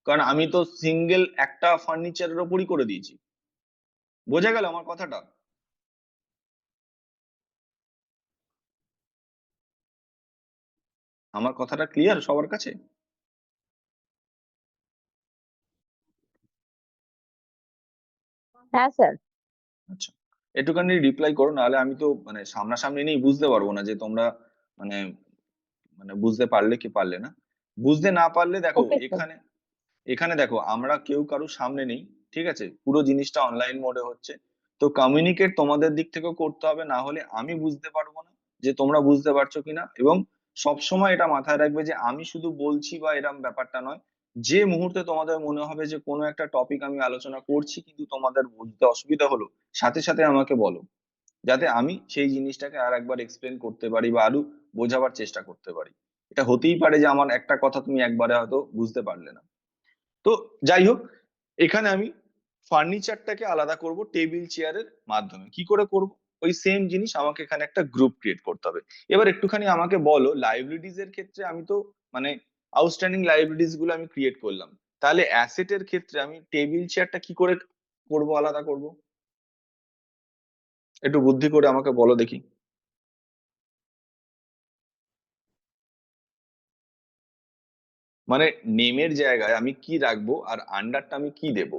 A: কারণ আমি তো সিঙ্গেল একটা ফার্নিচারের ওপরই করে দিয়েছি। বোঝা গেল আমার কথাটা? আমার কথাটা ক্লিয়ার সবার কাছে?
B: হ্যাঁ স্যার।
A: আচ্ছা, একটুখানি রিপ্লাই করো, নাহলে আমি তো মানে সামনাসামনি নেই, বুঝতে পারবো না যে তোমরা মানে মানে বুঝতে পারলে কি পারলে না। বুঝতে না পারলে দেখো
B: ওকে স্যার।
A: এখানে, এখানে দেখো আমরা কেউ কারোর সামনে নেই, ঠিক আছে, পুরো জিনিসটা অনলাইন মোডে হচ্ছে। তো কমিউনিকেট তোমাদের দিক থেকেও করতে হবে, না হলে আমি বুঝতে পারবো না যে তোমরা বুঝতে পারছো কিনা। এবং সব সময় এটা মাথায় রাখবে যে আমি শুধু বলছি বা এরকম ব্যাপারটা নয়। যে মুহূর্তে তোমাদের মনে হবে যে কোনো একটা টপিক আমি আলোচনা করছি কিন্তু তোমাদের বুঝতে অসুবিধা হলো, সাথে সাথে আমাকে বলো, যাতে আমি সেই জিনিসটাকে আর একবার এক্সপ্লেন করতে পারি বা আরো বোঝাবার চেষ্টা করতে পারি। এটা হতেই পারে যে আমার একটা কথা তুমি একবারে হয়তো বুঝতে পারলে না। তো যাই হোক, এখানে আমি ফার্নিচারটাকে আলাদা করব টেবিল চেয়ারের মাধ্যমে। কি করে করব? ওই সেম জিনিস, আমাকে এখানে একটা গ্রুপ ক্রিয়েট করতে হবে। এবার একটুখানি আমাকে বলো, লাইবিলিটিজ এর ক্ষেত্রে আমি তো মানে আউটস্ট্যান্ডিং লাইবিলিটিজ গুলো আমি ক্রিয়েট করলাম, তাহলে অ্যাসেটের ক্ষেত্রে আমি টেবিল চেয়ারটা কি করে করব, আলাদা করব? একটু বুদ্ধি করে আমাকে বলো দেখি। মানে নেমের জায়গায় আমি কি রাখবো আর আন্ডারটা আমি কি দেব,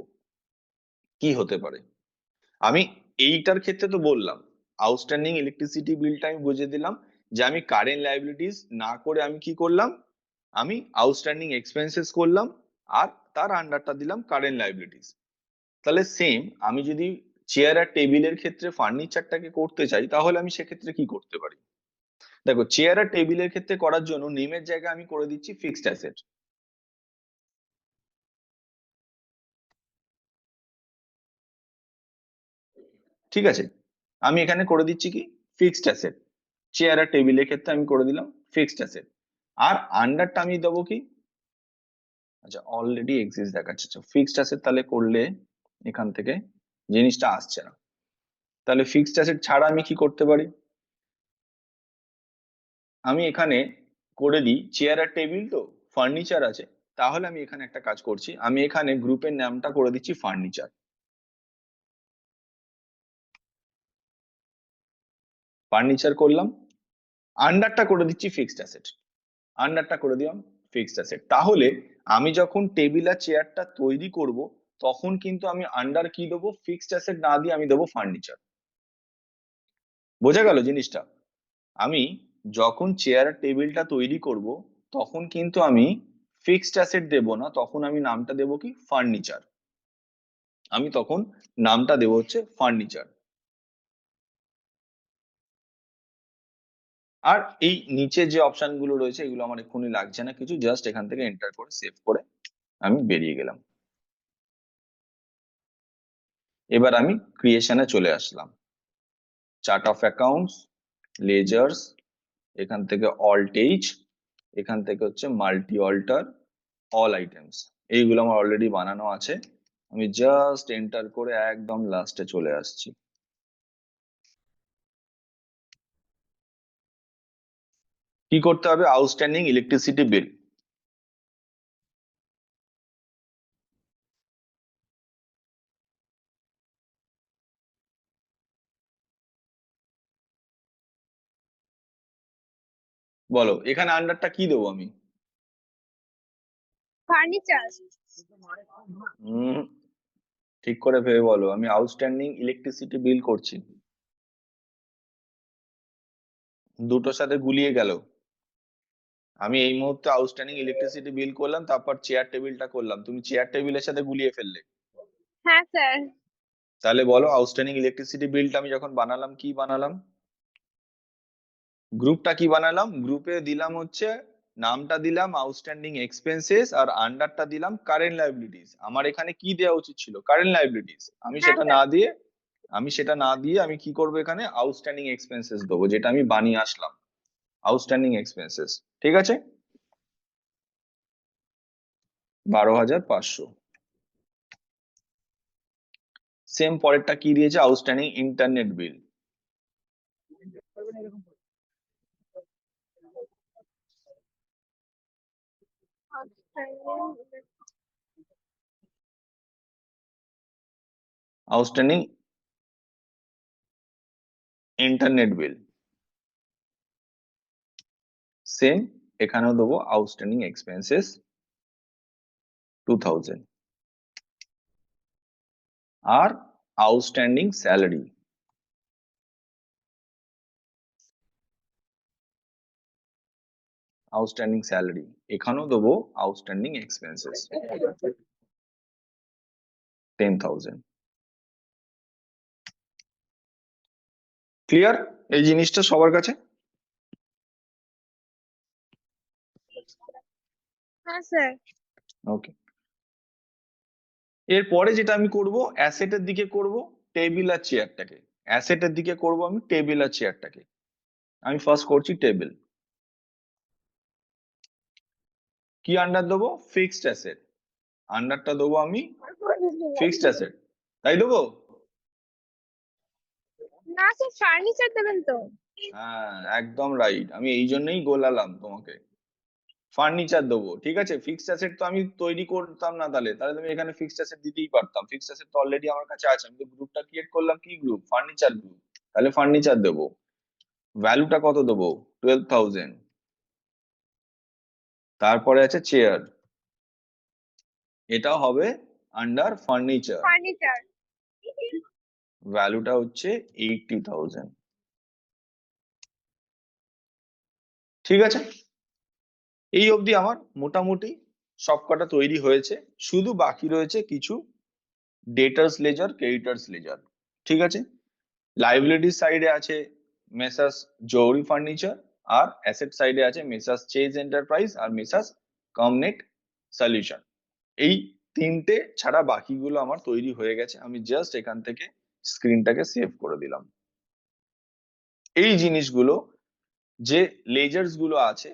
A: কি হতে পারে? আমি এইটার ক্ষেত্রে তো বললাম আউটস্ট্যান্ডিং ইলেকট্রিসিটি বিলটা আমি বুঝিয়ে দিলাম যে আমি কারেন্ট লাইবিলিটিস না করে আমি কি করলাম, আমি আউটস্ট্যান্ডিং এক্সপেন্সেস করলাম, আর তার আন্ডারটা দিলাম কারেন্ট লাইবিলিটিস। তাহলে সেম আমি যদি চেয়ার আর টেবিলের ক্ষেত্রে ফার্নিচারটাকে করতে চাই, তাহলে আমি সেক্ষেত্রে কি করতে পারি? দেখো, চেয়ার আর টেবিলের ক্ষেত্রে করার জন্য নেমের জায়গায় আমি করে দিচ্ছি ফিক্সড অ্যাসেট। ঠিক আছে, আমি এখানে করে দিচ্ছি কি ফিক্সড অ্যাসেট। চেয়ার আর টেবিলের ক্ষেত্রে আমি করে দিলাম ফিক্সড অ্যাসেট। আর আন্ডারটা আমি দেবো কি, আচ্ছা অলরেডি এক্সিস্ট দেখাচ্ছে, ফিক্সড অ্যাসেট তাহলে করলে এখান থেকে জিনিসটা আসছে না। তাহলে ফিক্সড অ্যাসেট ছাড়া আমি কি করতে পারি? আমি এখানে করে দিই চেয়ার আর টেবিল তো ফার্নিচার আছে, তাহলে আমি এখানে একটা কাজ করছি, আমি এখানে গ্রুপের নামটা করে দিচ্ছি ফার্নিচার। ফার্নিচার করলাম, আন্ডারটা করে দিচ্ছি ফিক্সড অ্যাসেট। আন্ডারটা করে দিলাম ফিক্সড অ্যাসেট। তাহলে আমি যখন টেবিল আর চেয়ারটা তৈরি করব, তখন কিন্তু আমি আন্ডার কি দেবো, ফিক্সড অ্যাসেট না দিয়ে আমি দেবো ফার্নিচার। বোঝা গেল জিনিসটা? আমি যখন চেয়ার টেবিলটা তৈরি করব, তখন কিন্তু আমি ফিক্সড অ্যাসেট দেব না, তখন আমি নামটা দেব কি ফার্নিচার। আমি তখন নামটা দেব হচ্ছে ফার্নিচার। আর এই নিচে যে অপশন গুলো রয়েছে এগুলো আমার এক্ষুনি লাগছে না কিছু, জাস্ট এখান থেকে এন্টার করে সেভ করে আমি বেরিয়ে গেলাম। এবার আমি ক্রিয়েশনে চলে আসলাম, চার্ট অফ অ্যাকাউন্টস, লেজার্স, এখান থেকে অল্ট এইচ, এখান থেকে হচ্ছে মাল্টি অল্টার, অল আইটেমস। এইগুলো আমার অলরেডি বানানো আছে, আমি জাস্ট এন্টার করে একদম লাস্টে চলে আসছি। কি করতে হবে? আউটস্ট্যান্ডিং ইলেকট্রিসিটি বিল। বলো এখানে আন্ডারটা কি দেবো আমি?
C: ফার্নিচার।
A: হম, ঠিক করে ভেবে বলো, আমি আউটস্ট্যান্ডিং ইলেকট্রিসিটি বিল করছি, দুটোর সাথে গুলিয়ে গেল। আমি এই মুহূর্তে আউটস্ট্যান্ডিং ইলেকট্রিসিটি বিল করলাম, তারপর চেয়ার টেবিলটা করলাম, তুমি চেয়ার টেবিলের সাথে গুলিয়ে ফেললে।
C: হ্যাঁ স্যার।
A: তাহলে বলো আউটস্ট্যান্ডিং ইলেকট্রিসিটি বিলটা আমি যখন বানালাম কি বানালাম? গ্রুপটা কি বানালাম? গ্রুপে দিলাম হচ্ছে নামটা দিলাম আউটস্ট্যান্ডিং এক্সপেন্সেস আর আন্ডারটা দিলাম কারেন্ট লাইবিলিটিস। আমার এখানে কি দেওয়া উচিত ছিল? Current liabilities. আমি
C: হ্যাঁ
A: সেটা
C: স্যার।
A: না দিয়ে, আমি কি করবো এখানে আউটস্ট্যান্ডিং এক্সপেন্সেস দেবো, যেটা আমি বানিয়ে আসলাম আউটস্ট্যান্ডিং এক্সপেন্সেস। ঠিক আছে, 12,500। সেম পরেরটা কি দিয়েছে? Outstanding internet bill. Outstanding internet বিল সেম, এখানেও দেবো আউটস্ট্যান্ডিং এক্সপেন্সেস 2,000। আর আউটস্ট্যান্ডিং স্যালারি, আউটস্ট্যান্ডিং স্যালারি, এখানেও দেবো আউটস্ট্যান্ডিং এক্সপেন্সেস 10,000। ক্লিয়ার এই জিনিসটা সবার কাছে?
C: হ্যাঁ স্যার।
A: ওকে, এরপরে যেটা আমি করব অ্যাসেটের দিকে করব টেবিল আর চেয়ারটাকে, অ্যাসেটের দিকে করব আমি টেবিল আর চেয়ারটাকে। আমি ফার্স্ট করছি টেবিল। কি আন্ডার দেবো? ফিক্সড অ্যাসেট, আন্ডারটা দেবো আমি ফিক্সড অ্যাসেট, তাই দেবো?
C: না স্যার, ফার্নিচার দেবেন তো?
A: হ্যাঁ একদম রাইট, আমি এই জন্যই গোলালাম তোমাকে, ফার্নিচার দেবো। ঠিক আছে, ফিক্সড অ্যাসেট তো আমি তৈরি করতাম না, তাহলে তাহলে তুমি এখানে ফিক্সড অ্যাসেট দিতেই পারতাম, ফিক্সড অ্যাসেট তো অলরেডি আমার কাছে আছে, আমি তো গ্রুপটা ক্রিয়েট করলাম, কি গ্রুপ? ফার্নিচার গ্রুপ, তাহলে ফার্নিচার দেবো। ভ্যালুটা কত দেবো? 12,000। তারপরে আছে চেয়ার, এটাও হবে আন্ডার ফার্নিচার,
C: ফার্নিচার।
A: ভ্যালুটা হচ্ছে 80,000। ঠিক আছে, এই অবধি আমার মোটামুটি সবকটা তৈরি হয়েছে, শুধু বাকি রয়েছে কিছু ডেটার্স লেজার, ক্রেডিটার্স লেজার। ঠিক আছে, লাইবিলিটি সাইডে আছে মেসাস জৌহরি ফার্নিচার, আর অ্যাসেট সাইডে আছে মেসাস চেজ এন্টারপ্রাইজ আর মেসাস কমনেট সলিউশন। এই তিনটে ছাড়া বাকিগুলো আমার তৈরি হয়ে গেছে, আমি জাস্ট এখান থেকে স্ক্রিনটাকে সেভ করে দিলাম। এই জিনিসগুলো যে লেজার্স গুলো আছে,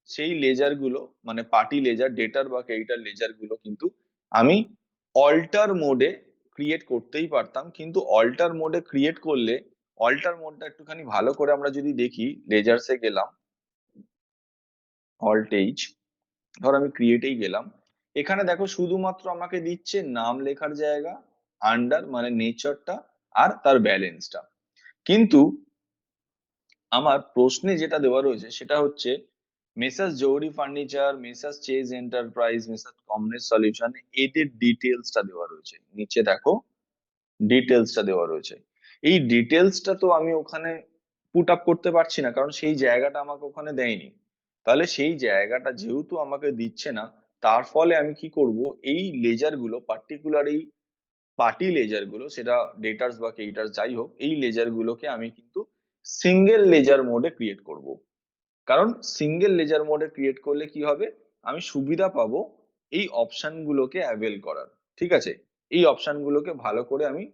A: সেই লেজার গুলো মানে পার্টি লেজার, ডেটার বা ক্রেডিটার লেজার গুলো কিন্তু আমি অল্টার মোডে ক্রিয়েট করতেই পারতাম, কিন্তু অল্টার মোডে ক্রিয়েট করলে অল্টার মোডটা একটুখানি ভালো করে আমরা যদি দেখি, লেজার্সে গেলাম, অল্ট এইচ, ধর আমি ক্রিয়েটেই গেলাম, এখানে দেখো শুধুমাত্র আমাকে দিচ্ছে নাম লেখার জায়গা, আন্ডার মানে নেচারটা, আর তার ব্যালেন্সটা। কিন্তু আমার প্রশ্নে যেটা দেওয়া রয়েছে সেটা হচ্ছে messrs Jauhari furniture, messrs Chase enterprise, messrs Comnet solution, এদের ডিটেলসটা দেওয়া রয়েছে, নিচে দেখো ডিটেলসটা দেওয়া রয়েছে। এই ডিটেলসটা তো আমি ওখানে পুট আপ করতে পারছি না, কারণ সেই জায়গাটা আমাকে ওখানে দেয়নি। তাহলে সেই জায়গাটা যেহেতু আমাকে দিচ্ছে না, তার ফলে আমি কি করব, এই লেজার গুলো পার্টিকুলার এই পার্টি লেজার গুলো, সেটা ডেটার্স বা ক্রেডিটার্স যাই হোক, এই লেজার গুলোকে আমি কিন্তু সিঙ্গেল লেজার মোডে ক্রিয়েট করব। কারণ সিঙ্গেল লেজার মোডে ক্রিয়েট করলে কি হবে, আমি সুবিধা পাবো এই অপশন গুলোকে অ্যাভেল করার। ঠিক আছে, এই অপশন গুলোকে ভালো করে আমি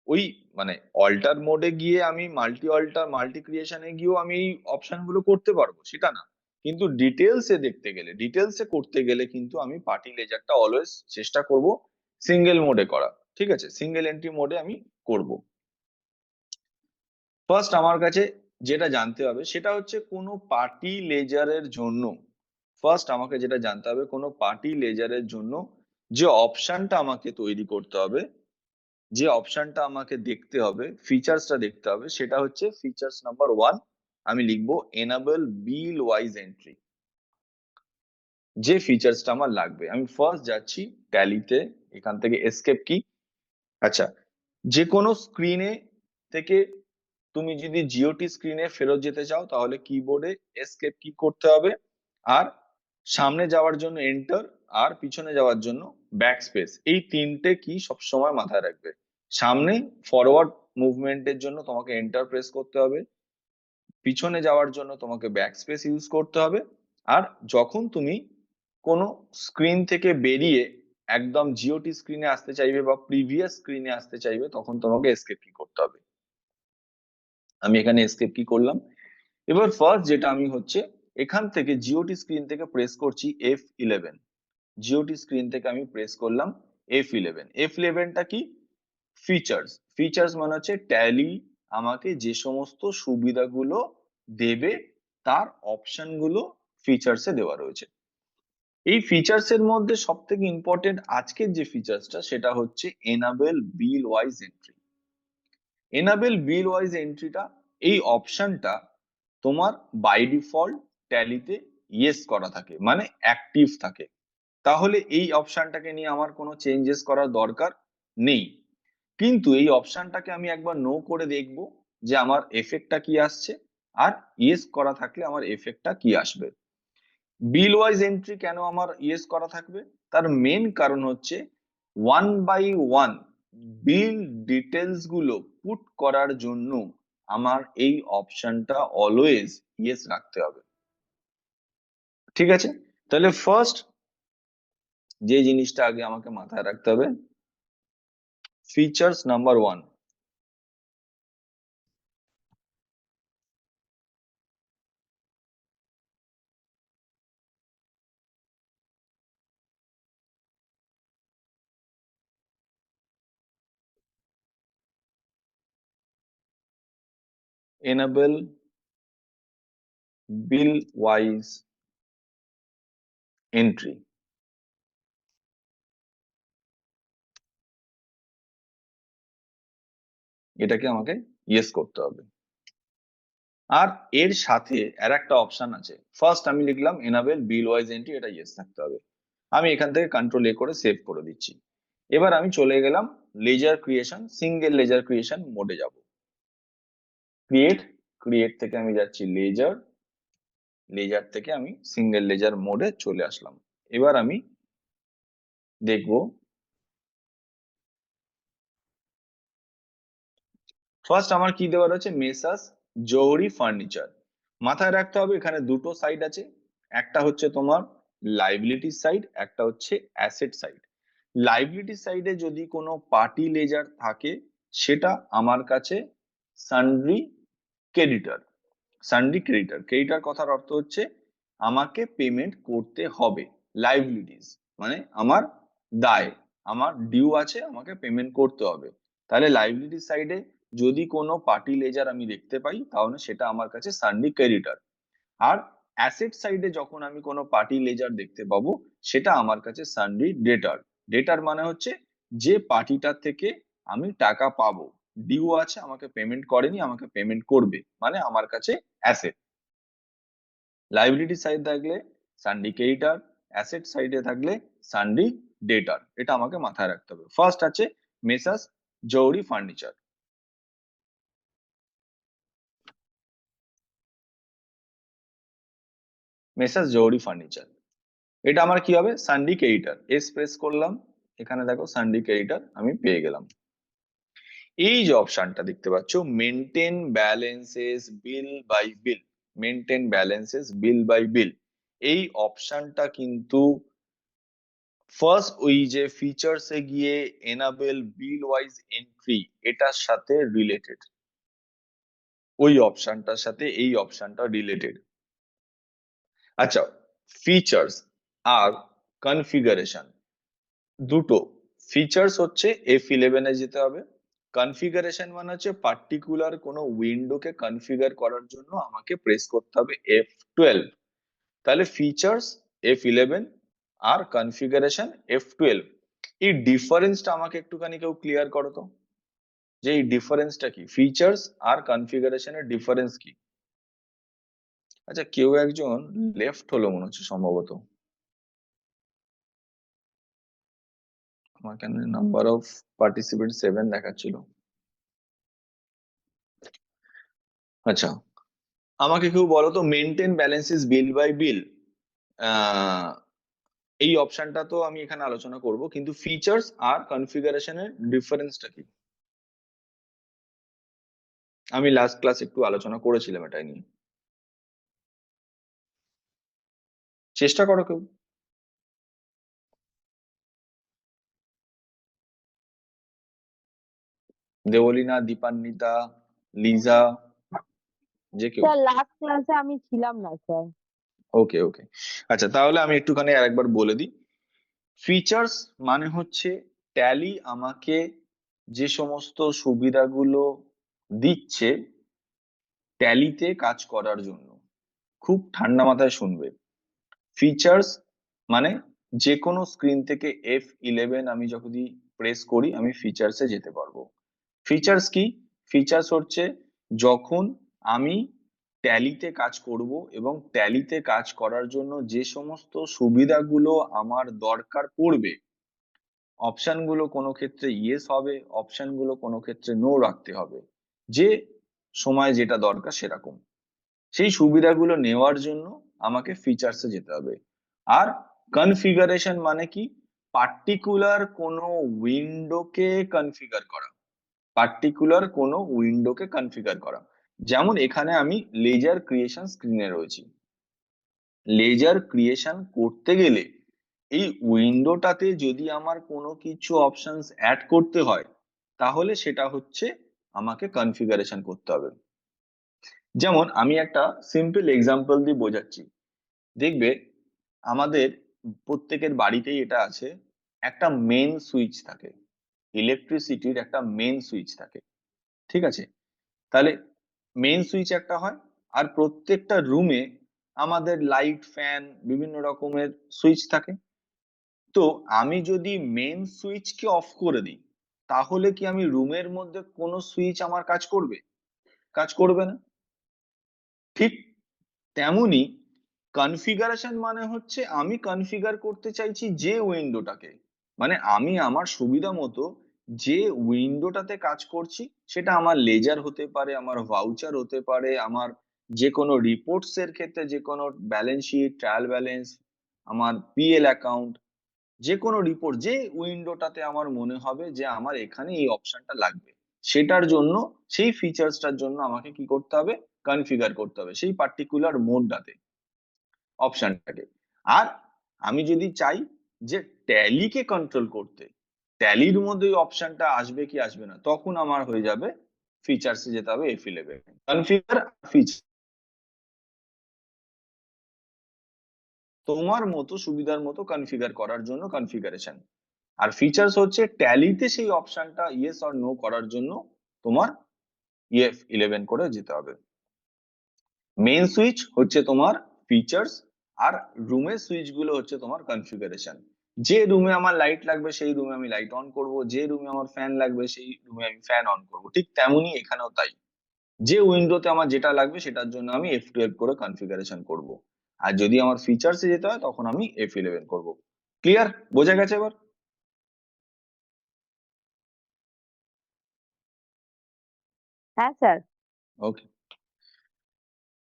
A: ওই মানে অল্টার মোডে গিয়ে আমি মাল্টি ক্রিয়েশনে গিয়েও আমি এই অপশন গুলো করতে পারবো, সেটা না, কিন্তু ডিটেলসে দেখতে গেলে, ডিটেলসে করতে গেলে কিন্তু আমি পার্টি লেজারটা অলওয়েজ চেষ্টা করব সিঙ্গেল মোডে করা। ঠিক আছে, সিঙ্গেল এন্ট্রি মোডে আমি করব। ফার্স্ট আমার কাছে যেটা জানতে হবে সেটা হচ্ছে কোনো পার্টি লেজারের জন্য, ফার্স্ট আমাকে যেটা জানতে হবে কোনো পার্টি লেজারের জন্য যে অপশনটা আমাকে তৈরি করতে হবে, যে অপশনটা আমাকে দেখতে হবে, ফিচার্সটা দেখতে হবে, সেটা হচ্ছে ফিচার্স নাম্বার 1, আমি লিখবো এনেবল বিল ওয়াইজ এন্ট্রি। যে ফিচার্সটা আমার লাগবে, আমি ফার্স্ট যাচ্ছি ট্যালিতে, এখান থেকে এসকেপ কি, আচ্ছা যে কোনো স্ক্রিনে থেকে তুমি যদি জিওটি স্ক্রিনে ফেরত যেতে চাও তাহলে কিবোর্ডে এসকেপ কি করতে হবে, আর সামনে যাওয়ার জন্য এন্টার, আর পিছনে যাওয়ার জন্য ব্যাক স্পেস, এই তিনটে কি সবসময় মাথায় রাখবে। সামনে ফরওয়ার্ড মুভমেন্টের জন্য তোমাকে এন্টার প্রেস করতে হবে, পিছনে যাওয়ার জন্য তোমাকে ব্যাক স্পেস ইউজ করতে হবে, আর যখন তুমি কোনো স্ক্রিন থেকে বেরিয়ে একদম জিওটি স্ক্রিনে আসতে চাইবে বা প্রিভিয়াস স্ক্রিনে আসতে চাইবে তখন তোমাকে এসকেপ কি করতে হবে। আমি এখানে এসকেপ কি করলাম। এবার ফার্স্ট যেটা আমি হচ্ছে এখান থেকে জিওটি স্ক্রিন থেকে প্রেস করছি F11, জিওটি স্ক্রিন থেকে আমি প্রেস করলাম F11। F11টা কি? ফিচার্স, ফিচার্স মানে হচ্ছে ট্যালি আমাকে যে সমস্ত সুবিধাগুলো দেবে তার অপশন গুলো ফিচার্সে দেওয়া রয়েছে। এই ফিচার্স এর মধ্যে সব থেকে ইম্পর্টেন্ট আজকের যে ফিচার্সটা সেটা হচ্ছে এনাবেল বিল ওয়াইজ এন্ট্রি। এনাবেল বিল ওয়াইজ এন্ট্রিটা, এই অপশনটা তোমার বাই ডিফল্ট ট্যালিতে ইয়েস করা থাকে, মানে অ্যাক্টিভ থাকে, তাহলে এই অপশনটাকে নিয়ে আমার কোনো চেঞ্জেস করার দরকার নেই। কিন্তু এই অপশনটাকে আমি একবার নো করে দেখব যে আমার এফেক্টটা কি আসছে, আর ইয়েস করা থাকলে আমার এফেক্টটা কি আসবে। বিল ওয়াইজ এন্ট্রি কেন আমার ইয়েস করা থাকবে, তার মেন কারণ হচ্ছে 1 by 1 বিল ডিটেলস গুলো পুট করার জন্য আমার এই অপশনটা অলওয়েজ ইয়েস রাখতে হবে। ঠিক আছে, তাহলে ফার্স্ট যে জিনিসটা আগে আমাকে মাথায় রাখতে হবে, features number 1, enable bill wise entry। এটাকে আমাকে ইয়েস করতে হবে। আর এর সাথে আর একটা অপশন আছে, ফার্স্ট আমি লিখলাম enable bill wise entry, এটা ইয়েস থাকতে হবে। আমি এখান থেকে কন্ট্রোল এ করে সেভ করে দিচ্ছি। এবার আমি চলে গেলাম ledger creation, single ledger creation মোডে যাব। ক্রিয়েট থেকে আমি যাচ্ছি লেজার, লেজার থেকে আমি সিঙ্গেল লেজার মোডে চলে আসলাম। এবার আমি দেখব ফার্স্ট আমার কি দেওয়া রয়েছে, মেসাস জৌহরি ফার্নিচার। মাথায় রাখতে হবে এখানে দুটো সাইড আছে, একটা হচ্ছে তোমার লাইবিলিটি সাইড, একটা হচ্ছে অ্যাসেট সাইড। লাইবিলিটি সাইডে যদি কোনো পার্টি লেজার থাকে সেটা আমার কাছে sundry creditor. Sundry creditor, creditor কথার অর্থ হচ্ছে আমাকে পেমেন্ট করতে হবে, লাইবিলিটিস মানে আমার দায়, আমার ডিউ আছে, আমাকে পেমেন্ট করতে হবে। তাহলে লাইবিলিটি সাইডে যদি কোনো পার্টি লেজার আমি দেখতে পাই তাহলে সেটা আমার কাছে সান্ড্রি ক্রেডিটর। আর অ্যাসেট সাইডে যখন আমি কোনো পার্টি লেজার দেখতে পাবো সেটা আমার কাছে সান্ড্রি ডেটার। ডেটার মানে হচ্ছে যে পার্টিটার থেকে আমি টাকা পাবো, ডিউ আছে, আমাকে পেমেন্ট করেনি, আমাকে পেমেন্ট করবে, মানে আমার কাছে অ্যাসেট। লাইবিলিটি সাইড থাকলে সান্ড্রি ক্রেডিটর, অ্যাসেট সাইডে থাকলে সান্ড্রি ডেটার। এটা আমাকে মাথায় রাখতে হবে। ফার্স্ট আছে Messrs Jauhari furniture. Messrs Jauhari furniture, এটা আমার কি হবে, সান্ড্রি ক্রেডিটর। এস প্রেস করলাম, এখানে দেখো সান্ড্রি ক্রেডিটর আমি পেয়ে গেলাম। এই যে অপশনটা দেখতে পাচ্ছ, maintain balances bill by bill, maintain balances bill by bill, এই অপশনটা কিন্তু ফার্স্ট ওই যে ফিচার্স এ গিয়ে এনাবেল বিল ওয়াইজ এন্ট্রি এটার সাথে রিলেটেড, ওই অপশনটার সাথে এই অপশনটা রিলেটেড। আচ্ছা, ফিচার্স আর কনফিগারেশন দুটো। ফিচার্স হচ্ছে F11 এ যেতে হবে, কনফিগারেশন মানে হচ্ছে পার্টিকুলার কোনো উইন্ডোকে কনফিগার করার জন্য আমাকে প্রেস করতে হবে F12। তাহলে ফিচার্স F11 আর কনফিগারেশন F12। এই ডিফারেন্সটা আমাকে একটুখানি কেউ ক্লিয়ার করো তো, যে এই ডিফারেন্সটা কি, ফিচার্স আর কনফিগারেশনের ডিফারেন্স কি? আচ্ছা, কেউ একজন লেফট হলো মনে হচ্ছে সম্ভবত, আমার এখানে নাম্বার অফ পার্টিসিপেন্ট 7 দেখাচ্ছিল। আচ্ছা, আমাকে কেউ বলো তো, maintain balances bill by bill, এই অপশনটা তো আমি এখানে আলোচনা করব, কিন্তু ফিচার্স আর কনফিগারেশনের ডিফারেন্সটা কি? আমি লাস্ট ক্লাস একটু আলোচনা করেছিলাম এটা নিয়ে, চেষ্টা করো কেউ। দেবলিনা, দীপান্বিতা, লিজা, যে কেউ।
B: স্যার লাস্ট ক্লাসে আমি ছিলাম না স্যার।
A: ওকে ওকে, আচ্ছা তাহলে আমি একটুখানি আরেকবার বলে দিই। ফিচার্স মানে হচ্ছে ট্যালি আমাকে যে সমস্ত সুবিধাগুলো দিচ্ছে ট্যালিতে কাজ করার জন্য, খুব ঠান্ডা মাথায় শুনবে। ফিচার্স মানে যে কোনো স্ক্রিন থেকে F11 আমি যদি প্রেস করি আমি ফিচার্সে যেতে পারবো। ফিচার্স কি? ফিচার্স হচ্ছে যখন আমি ট্যালিতে কাজ করব এবং ট্যালিতে কাজ করার জন্য যে সমস্ত সুবিধাগুলো আমার দরকার পড়বে, অপশনগুলো কোনো ক্ষেত্রে ইয়েস হবে, অপশনগুলো কোনো ক্ষেত্রে নো রাখতে হবে, যে সময় যেটা দরকার সেরকম। সেই সুবিধাগুলো নেওয়ার জন্য আমাকে ফিচার্সে যেতে হবে। আর কনফিগারেশন মানে কি? পার্টিকুলার কোনো উইন্ডোকে কনফিগার করা, পার্টিকুলার কোনো উইন্ডোকে কনফিগার করা। যেমন এখানে আমি লেজার ক্রিয়েশন স্ক্রিনে রয়েছি। লেজার ক্রিয়েশন করতে গেলে এই উইন্ডোটাতে যদি আমার কোনো কিছু অপশনস অ্যাড করতে হয়, তাহলে সেটা হচ্ছে আমাকে কনফিগারেশন করতে হবে। যেমন আমি একটা সিম্পল এক্সাম্পল দিয়ে বোঝাচ্ছি। দেখবে আমাদের প্রত্যেকের বাড়িতেই এটা আছে, একটা মেন সুইচ থাকে, ইলেকট্রিসিটির একটা মেন সুইচ থাকে, ঠিক আছে? তাহলে মেন সুইচ একটা হয়, আর প্রত্যেকটা রুমে আমাদের লাইট, ফ্যান, বিভিন্ন রকমের সুইচ থাকে। তো আমি যদি মেন সুইচকে অফ করে দিই, তাহলে কি আমি রুমের মধ্যে কোনো সুইচ আমার কাজ করবে? কাজ করবে না। ঠিক তেমনি কনফিগারেশন মানে হচ্ছে আমি কনফিগার করতে চাইছি যে উইন্ডোটাকে, মানে আমি আমার সুবিধা মতো যে উইন্ডোটাতে কাজ করছি, সেটা আমার লেজার হতে পারে, আমার ভাউচার হতে পারে, আমার যে কোনো রিপোর্টস এর ক্ষেত্রে যে কোনো ব্যালেন্স শিট, ট্রায়াল ব্যালেন্স, আমার পিএল অ্যাকাউন্ট, যে কোনো রিপোর্ট, যে উইন্ডোটাতে আমার মনে হবে যে আমার এখানে এই অপশনটা লাগবে, সেটার জন্য, সেই ফিচার্সটার জন্য আমাকে কি করতে হবে? কনফিগার করতে হবে সেই পার্টিকুলার মোডটাতে, অপশনটাকে। আর আমি যদি চাই যে ট্যালিকে কন্ট্রোল করতে, ট্যালির মধ্যে ওই অপশনটা আসবে কি আসবে না, তখন আমার হয়ে যাবে ফিচার্সে যেতে হবে F11। কনফিগার ফিচার তোমার মতো সুবিধার মতো কনফিগার করার জন্য কনফিগারেশন, আর ফিচার্স হচ্ছে ট্যালিতে সেই অপশনটা ইয়েস অর নো করার জন্য তোমার F11 করে যেতে হবে। মেইন সুইচ হচ্ছে তোমার ফিচার্স, আর রুমের সুইচ গুলো হচ্ছে তোমার কনফিগারেশন। যে রুমে আমার লাইট লাগবে সেই রুমে আমি লাইট অন করব, যে রুমে আমার ফ্যান লাগবে সেই রুমে আমি ফ্যান অন করব। ঠিক তেমনি এখানেও তাই, যে উইন্ডোতে আমার যেটা লাগবে সেটার জন্য আমি F12 করে কনফিগারেশন করব, আর যদি আমার ফিচার্সে যেতে হয় তখন আমি F11 করব। ক্লিয়ার? বোঝা গেছে এবার?
B: হ্যাঁ স্যার।
A: ওকে,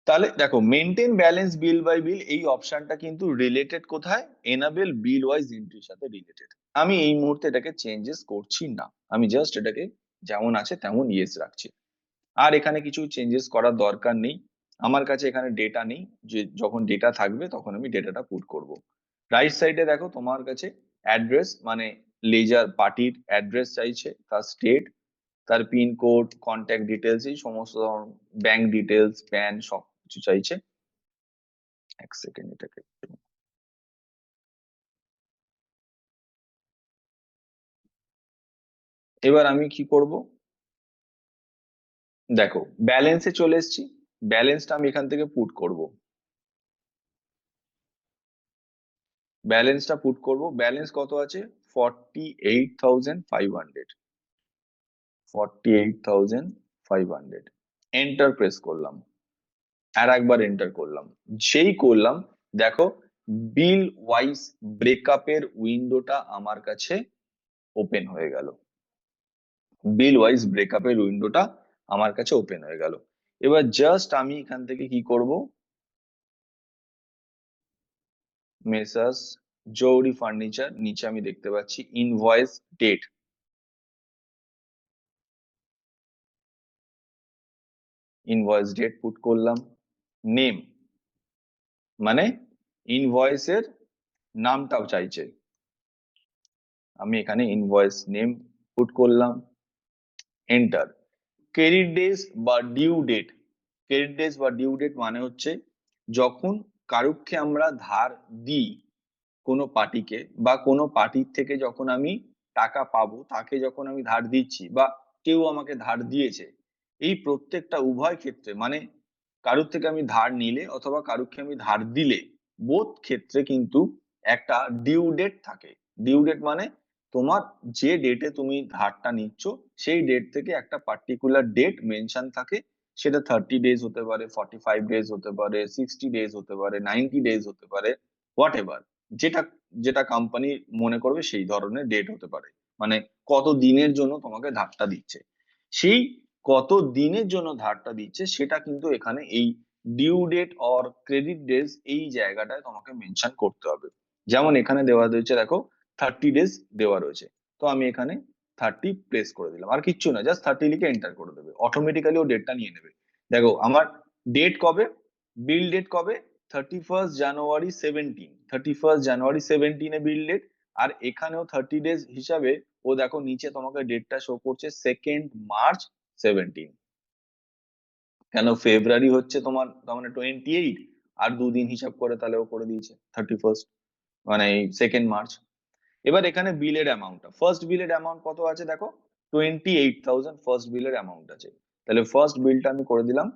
A: তাহলে দেখো maintain balance bill by bill এই অপশনটা কিন্তু রিলেটেড কোথায়? এনাবেল বিল ওয়াইজ এন্ট্রির সাথে রিলেটেড। আমি এই মুহূর্তে এটাকে চেঞ্জেস করছি না, আমি জাস্ট এটাকে যেমন আছে তেমন ইয়েস রাখছি। আর এখানে কিছু চেঞ্জেস করার দরকার নেই, আমার কাছে এখানে ডেটা নেই, যে যখন ডেটা থাকবে তখন আমি ডেটাটা পুট করব। রাইট সাইডে দেখো তোমার কাছে অ্যাড্রেস, মানে লেজার পার্টির অ্যাড্রেস চাইছে, তার স্টেট, তার পিন কোড, কন্ট্যাক্ট ডিটেলস, এই সমস্ত ব্যাংক ডিটেলস, প্যান, সব কিছু চাইছে। এক সেকেন্ড এটাকে এবার আমি কি করব? দেখো ব্যালেন্সে চলে এসেছি, ব্যালেন্সটা আমি এখান থেকে পুট করব, ব্যালেন্সটা পুট করব। ব্যালেন্স কত আছে? 48,500, 48,500। এন্টার প্রেস করলাম, আর একবার এন্টার করলাম, যেই করলাম দেখো বিল ওয়াইজ ব্রেকআপের উইন্ডোটা আমার কাছে ওপেন হয়ে গেল, বিল ওয়াইজ ব্রেকআপের উইন্ডোটা আমার কাছে ওপেন হয়ে গেল। এবার জাস্ট আমি এখান থেকে কি করব? মেসার্স জৌহরি ফার্নিচার, নিচে আমি দেখতে পাচ্ছি invoice date, invoice date put করলাম। নেম মানে ইনভয়েসের নামটাও চাইছে, আমি এখানে ইনভয়েস নেম পুট করলাম, এন্টার। ক্রেডিট ডেজ বা ডিউ ডেট, ক্রেডিট ডেজ বা ডিউ ডেট মানে হচ্ছে যখন কারুকে আমরা ধার দিই, কোনো পার্টিকে, বা কোনো পার্টির থেকে যখন আমি টাকা পাবো, তাকে যখন আমি ধার দিচ্ছি, বা কেউ আমাকে ধার দিয়েছে, এই প্রত্যেকটা উভয় ক্ষেত্রে, মানে কারুর থেকে আমি ধার নিলে অথবা কারুকে আমি ধার দিলে, বোথ ক্ষেত্রে কিন্তু একটা ডিউ ডেট থাকে। ডিউ ডেট মানে তোমার যে ডেটে তুমি ধারটা নিচ্ছ, সেই ডেট থেকে একটা পার্টিকুলার ডেট মেনশন থাকে, সেটা 30 ডেজ হতে পারে, 45 ডেজ হতে পারে, 60 ডেজ হতে পারে, 90 ডেজ হতে পারে, হোয়াট এভার। যেটা যেটা কোম্পানি মনে করবে সেই ধরনের ডেট হতে পারে, মানে কত দিনের জন্য তোমাকে ধারটা দিচ্ছে, সেই কত দিনের জন্য ধারটা দিচ্ছে সেটা কিন্তু এখানে এই due date or credit days এই জায়গাটায় তোমাকে মেনশন করতে হবে। যেমন এখানে দেওয়া রয়েছে দেখো 30 ডেজ দেওয়া রয়েছে, তো আমি এখানে 30 প্লেস করে দিলাম, আর কিচ্ছু না, জাস্ট 30 লিখে এন্টার করে দেবে, অটোমেটিক্যালি ও ডেটটা নিয়ে নেবে। দেখো আমার ডেট কবে, বিল ডেট কবে, 31 জানুয়ারি 17 এ বিল ডেট, আর এখানেও 30 ডেজ হিসাবে ও দেখো নিচে তোমাকে ডেটটা শো করছে 2 মার্চ 17। কেন ফেব্রুয়ারি হচ্ছে তোমার তার মানে 28, আর দুদিন হিসাব করে তাহলে ও করে দিয়েছে 31, মানে এই 2 মার্চ। এবার এখানে বিলের অ্যামাউন্টটা, ফার্স্ট বিলের অ্যামাউন্ট কত আছে দেখো, 28,000 ফার্স্ট বিলের অ্যামাউন্ট আছে, তাহলে ফার্স্ট বিলটা আমি করে দিলাম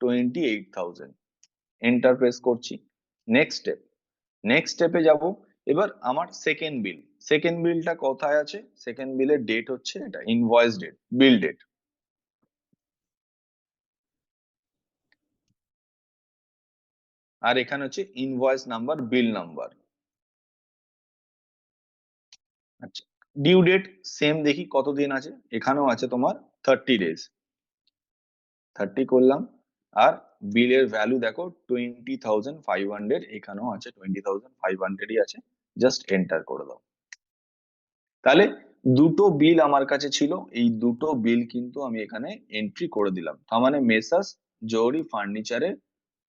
A: 28,000, এন্টার প্রেস করছি। নেক্সট স্টেপে যাব। এবার আমার সেকেন্ড বিলটা কোথায় আছে, সেকেন্ড বিলের ডেট হচ্ছে এটা ইনভয়েস ডেট, বিল ডেট, আর এখানে হচ্ছে ইনভয়েস নাম্বার, বিল নাম্বার। আচ্ছা, ডিউ ডেট সেম, দেখি কতদিন আছে, এখানেও আছে তোমার 30 ডেজ, 30 করলাম, আর বিলের ভ্যালু দেখো 20,500, এখানেও আছে 20,500ই আছে, জাস্ট এন্টার করে দাও। তাহলে দুটো বিল আমার কাছে ছিল, এই দুটো বিল কিন্তু আমি এখানে এন্ট্রি করে দিলাম, তার মানে মেসার্স জৌহরি ফার্নিচারের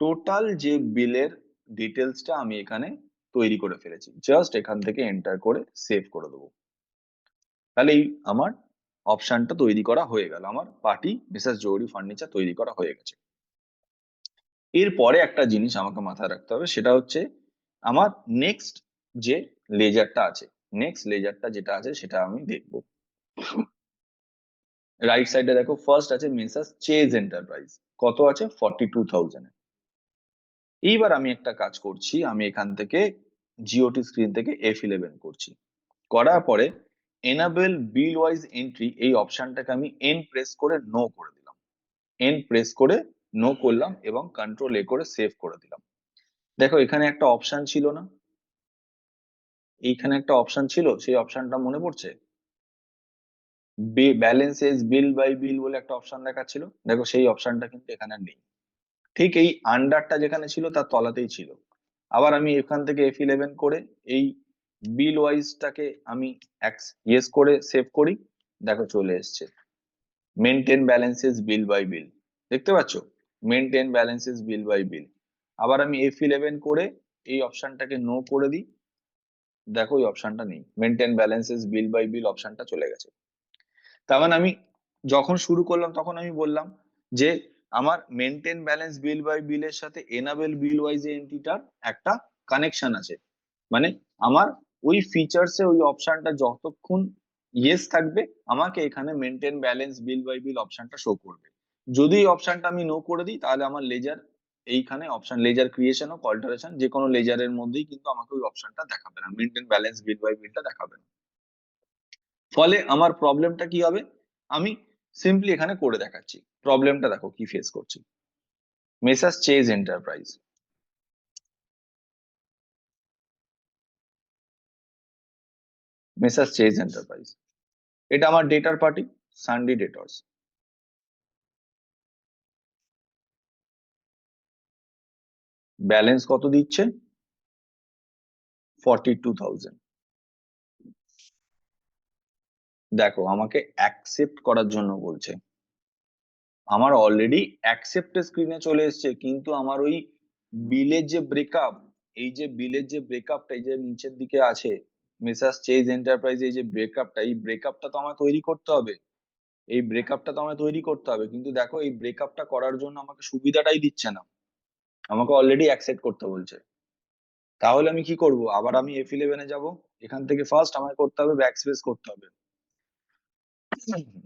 A: টোটাল যে বিলের ডিটেলসটা আমি এখানে তৈরি করে ফেলেছি, জাস্ট এখান থেকে এন্টার করে সেভ করে দেবো। তাহলে এই আমার অপশনটা তৈরি করা হয়ে গেল, আমার পার্টি মেসার্স জৌহরি ফার্নিচার তৈরি করা হয়ে গেছে। এরপরে একটা জিনিস আমাকে মাথায় রাখতে হবে, সেটা হচ্ছে আমার নেক্সট যে লেজারটা আছে, নেক্সট লেজারটা যেটা আছে সেটা আমি দেখবো। রাইট সাইডে দেখো ফার্স্ট আছে মেসার্স চেজ এন্টারপ্রাইজ, কত আছে 42,000। এইবার আমি একটা কাজ করছি, আমি এখান থেকে জিওটি স্ক্রিন থেকে F11 করছি, করার পরে এনাবেল বিল ওয়াইজ এন্ট্রি এই অপশনটাকে আমি এন প্রেস করে নো করে দিলাম, এন প্রেস করে নো করলাম এবং কন্ট্রোল এ করে সেভ করে দিলাম। দেখো এখানে একটা অপশন ছিল না, এইখানে একটা অপশন ছিল, সেই অপশনটা মনে পড়ছে, ব্যালেন্স এজ বিল বাই বিল বলে একটা অপশন দেখাচ্ছিল, দেখো সেই অপশনটা কিন্তু এখানে নেই, ঠিক এই আন্ডারটা যেখানে ছিল তার তলাতেই ছিল। আবার আমি এখান থেকে F11 করে এই বিল ওয়াইজটাকে আমি ইয়েস করে সেভ করি, দেখো চলে এসছে মেনটেন ব্যালেন্সেস বিল বাই বিল, দেখতে পাচ্ছ মেনটেন ব্যালেন্সেস বিল বাই বিল। আবার আমি F11 করে এই অপশনটাকে নো করে দিই, দেখো এই অপশনটা নেই, মেনটেন ব্যালেন্সেস বিল বাই বিল অপশনটা চলে গেছে। তার মানে আমি যখন শুরু করলাম তখন আমি বললাম যে আমার মেনটেন ব্যালেন্স বিল বাই বিলের সাথে এনাবেল বিল ওয়াইজ এন্ট্রিটার একটা কানেকশন আছে, মানে আমার ওই ফিচার্সে ওই অপশনটা যতক্ষণ ইয়েস থাকবে আমাকে এখানে মেনটেন ব্যালেন্স বিল বাই বিল অপশনটা শো করবে। যদি এই অপশনটা আমি নো করে দিই তাহলে আমার লেজার এইখানে অপশন লেজার ক্রিয়েশন ও অল্টারেশন যে কোনো লেজারের মধ্যেই কিন্তু আমাকে ওই অপশনটা দেখাবে না, মেনটেন ব্যালেন্স বিল বাই বিলটা দেখাবে না। ফলে আমার প্রবলেমটা কি হবে, আমি সিম্পলি এখানে করে দেখাচ্ছি প্রবলেমটা, দেখো কি ফেস করছি। Messrs Chase Enterprise, Messrs Chase Enterprise, এটা আমার ডেটার পার্টি, সানডে ডেটর্স, ব্যালেন্স কত দিচ্ছে 42,000। দেখো আমাকে অ্যাকসেপ্ট করার জন্য বলছে, আমার অলরেডি অ্যাকসেপ্ট স্ক্রিনে চলে এসেছে, কিন্তু আমার ওই বিলের যে ব্রেকআপ, এই যে বিলের যে ব্রেকআপটা এই যে নিচের দিকে আছে মেসার্স চেজ এন্টারপ্রাইজ, এই যে ব্রেকআপটা, এই ব্রেকআপটা তো আমার তৈরি করতে হবে, এই ব্রেকআপটা তো আমায় তৈরি করতে হবে, কিন্তু দেখো এই ব্রেকআপটা করার জন্য আমাকে সুবিধাটাই দিচ্ছে না, আমাকে অলরেডি অ্যাকসেপ্ট করতে বলছে। তাহলে আমি কি করব, আবার আমি F11 এ যাব, এখান থেকে ফার্স্ট আমায় করতে হবে ব্যাকস্পেস করতে হবে,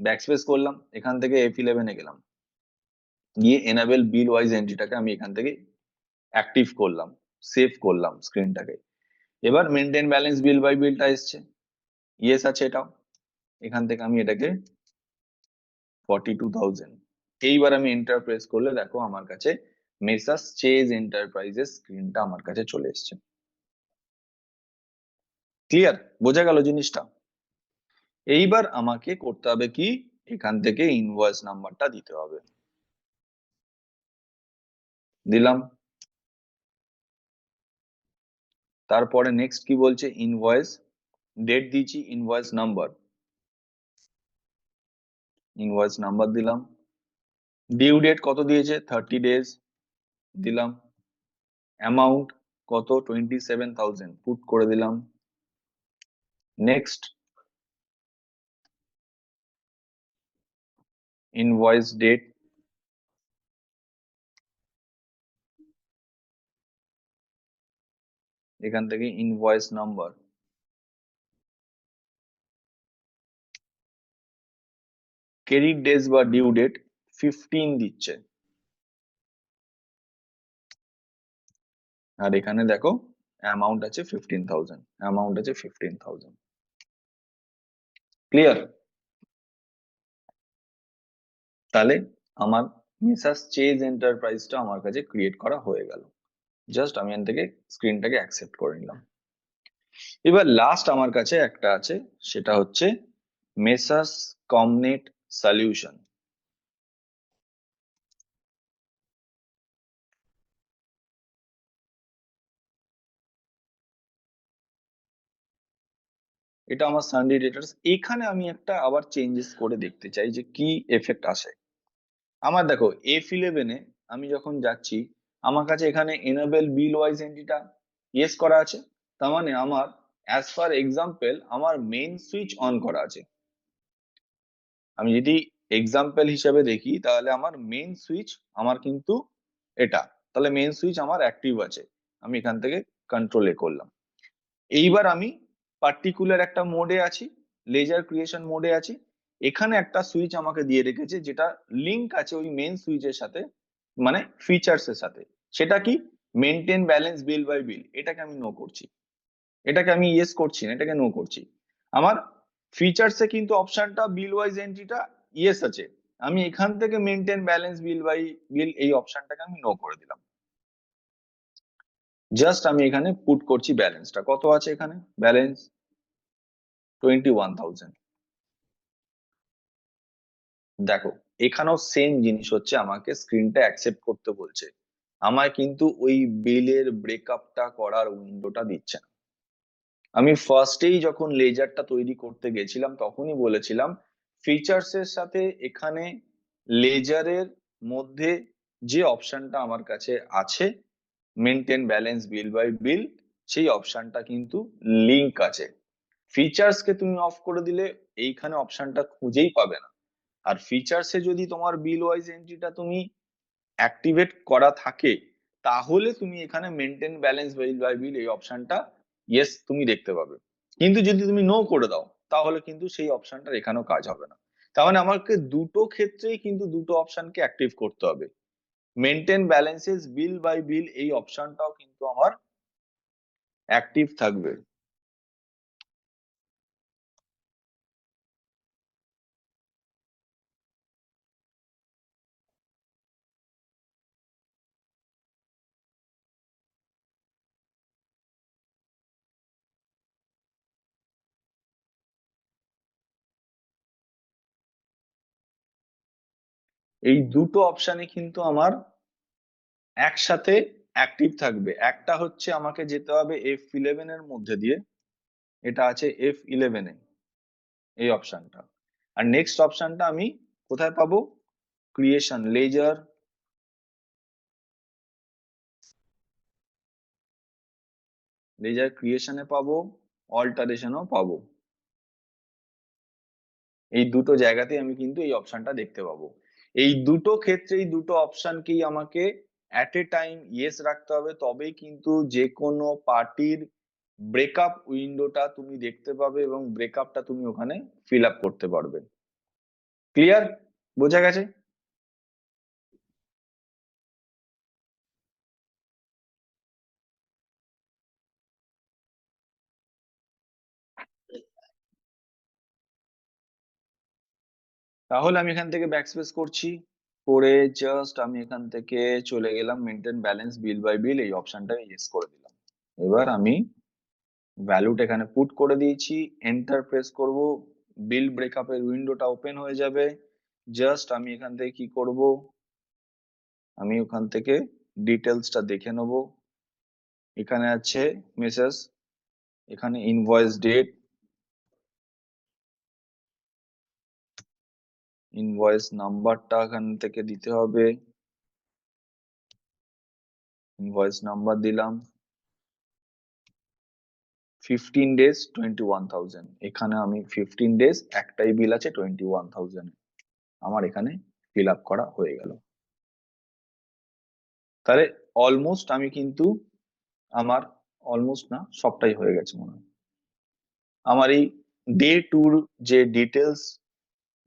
A: ব্যাকস্পেস করলাম, এখান থেকে F11 এ গেলাম, গিয়ে এনাবেল বিল ওয়াইজ এন্ট্রিটাকে আমি এখান থেকে অ্যাক্টিভ করলাম, সেভ করলাম স্ক্রিনটাকে। এবার মেনটেন ব্যালেন্স বিল বাই বিলটা এসছে, ইয়েস আছে এটাও, এখান থেকে আমি এটাকে 42,000, এইবার আমি এন্টার প্রেস করলে দেখো আমার কাছে মেসার্স চেজ এন্টারপ্রাইজেস স্ক্রিনটা আমার কাছে চলে এসছে। ক্লিয়ার? বোঝা গেল জিনিসটা? এইবার আমাকে করতে হবে কি, এখান থেকে ইনভয়েস নাম্বারটা দিতে হবে। দিলাম। তারপরে নেক্সট কি বলছে, ইনভয়েস ডেট দিয়েছি, ইনভয়েস নাম্বার, ইনভয়েস নাম্বার দিলাম। ডিউ ডেট কত দিয়েছে, 30 days, দিলাম। অ্যামাউন্ট কত, 27,000, পুট করে দিলাম। নেক্সট ইনভয়েস ডেট, এখান থেকে ইনভয়েস নাম্বার, ক্রেডিট ডেজ বা ডিউ ডেট 15 দিচ্ছে, আর এখানে দেখো অ্যামাউন্ট আছে 15,000, অ্যামাউন্ট আছে 15,000। ক্লিয়ার? তাহলে আমার মেসার্স চেজ এন্টারপ্রাইজটা আমার কাছে ক্রিয়েট করা হয়ে গেল। জাস্ট আমি এখান থেকে স্ক্রিনটাকে অ্যাকসেপ্ট করে নিলাম। এবার লাস্ট আমার কাছে একটা আছে, সেটা হচ্ছে মেসার্স কমনেট সলিউশন। এটা আমার সানডে ডেটার্স। এখানে আমি একটা আবার চেঞ্জেস করে দেখতে চাই যে কি এফেক্ট আসে। আমার দেখো F11 আমি যখন যাচ্ছি, আমার কাছে এখানে এনেবল বিল ওয়াইজ এন্ট্রিটা ইয়েস করা আছে, তার মানে আমার অ্যাজ পার এক্সাম্পল আমার মেইন সুইচ অন করা আছে। আমি যদি এক্সাম্পল হিসেবে দেখি তাহলে আমার মেইন সুইচ আমার কিন্তু এটা, তাহলে মেইন সুইচ আমার অ্যাক্টিভ আছে, আমি এখান থেকে কন্ট্রোল করলাম। এইবার আমি পার্টিকুলার একটা মোডে আছি, লেজার ক্রিয়েশন মোডে আছি। এখানে একটা সুইচ আমাকে দিয়ে রেখেছে যেটা লিংক আছে ওই মেইন সুইচের সাথে, মানে ফিচার্স এর সাথে। সেটা কি, মেনটেন ব্যালেন্স বিল বাই বিল, এটাকে আমি নো করছি, এটাকে আমি ইয়েস করছি না, এটাকে নো করছি। আমার ফিচার্স এ কিন্তু অপশনটা বিল ওয়াইজ এন্ট্রিটা ইয়েস আছে, আমি এখান থেকে maintain balance bill by bill এই অপশনটাকে আমি নো করে দিলাম। জাস্ট আমি এখানে পুট করছি ব্যালেন্সটা কত আছে, এখানে ব্যালেন্স 21,000। দেখো এখানেও সেম জিনিস হচ্ছে, আমাকে স্ক্রিনটা অ্যাকসেপ্ট করতে বলছে, আমায় কিন্তু ওই বিলের ব্রেকআপটা করার উইন্ডোটা দিচ্ছে না। আমি ফার্স্টেই যখন লেজারটা তৈরি করতে গেছিলাম তখনই বলেছিলাম ফিচার্স এর সাথে এখানে লেজারের মধ্যে যে অপশনটা আমার কাছে আছে মেনটেন ব্যালেন্স বিল বাই বিল, সেই অপশনটা কিন্তু লিংক আছে। ফিচার্স কে তুমি অফ করে দিলে এইখানে অপশনটা খুঁজেই পাবে না। আর ফিচার্সে যদি তোমার বিল ওয়াইজ এন্ট্রিটা তুমি অ্যাক্টিভেট করা থাকে তাহলে তুমি এখানে maintain balance bill by bill এই অপশনটা ইয়েস তুমি দেখতে পাবে। কিন্তু যদি তুমি নো করে দাও তাহলে কিন্তু সেই অপশনটার এখানেও কাজ হবে না। তার মানে আমাকে দুটো ক্ষেত্রেই কিন্তু দুটো অপশনকে অ্যাক্টিভ করতে হবে। Maintain balances bill by bill এই অপশনটাও কিন্তু আমার অ্যাক্টিভ থাকবে। এই দুটো অপশনে কিন্তু আমার একসাথে অ্যাক্টিভ থাকবে। একটা হচ্ছে আমাকে যেতে হবে F11 এর মধ্যে দিয়ে, এটা আছে F11 এ এই অপশনটা। আর নেক্সট অপশনটা আমি কোথায় পাবো, ক্রিয়েশন লেজার, লেজার ক্রিয়েশনে পাবো, অল্টারেশনও পাবো। এই দুটো জায়গাতেই আমি কিন্তু এই অপশনটা দেখতে পাবো। এই দুটো ক্ষেত্রে এই দুটো অপশনকেই আমাকে অ্যাট এ টাইম ইয়েস রাখতে হবে, তবেই কিন্তু যে কোনো পার্টির ব্রেকআপ উইন্ডোটা তুমি দেখতে পাবে এবং ব্রেকআপটা তুমি ওখানে ফিল আপ করতে পারবে। ক্লিয়ার? বোঝা গেছে? তাহলে আমি এখান থেকে ব্যাকস্পেস করছি, করে জাস্ট আমি এখান থেকে চলে গেলাম maintain balance bill by bill এই অপশনটা ইয়েস করে দিলাম। এবার আমি ভ্যালুটা এখানে পুট করে দিয়েছি, এন্টার প্রেস করব, বিল ব্রেকআপের উইন্ডোটা ওপেন হয়ে যাবে। জাস্ট আমি এখান থেকে কি করব, আমি ওখান থেকে ডিটেলসটা দেখে নেব। এখানে আছে মেসেজ, এখানে ইনভয়েস ডেট, ইনভয়েস নাম্বারটা এখান থেকে দিতে হবে, ইনভয়েস নাম্বার দিলাম, 15 days 21,000, এখানে আমি 15 days একটাই বিল আছে 21,000, আমার এখানে ফিল আপ করা হয়ে গেল। তাহলে অলমোস্ট আমি কিন্তু আমার অলমোস্ট না সবটাই হয়ে গেছে মনে হয়। আমার এই ডে টুর যে ডিটেলস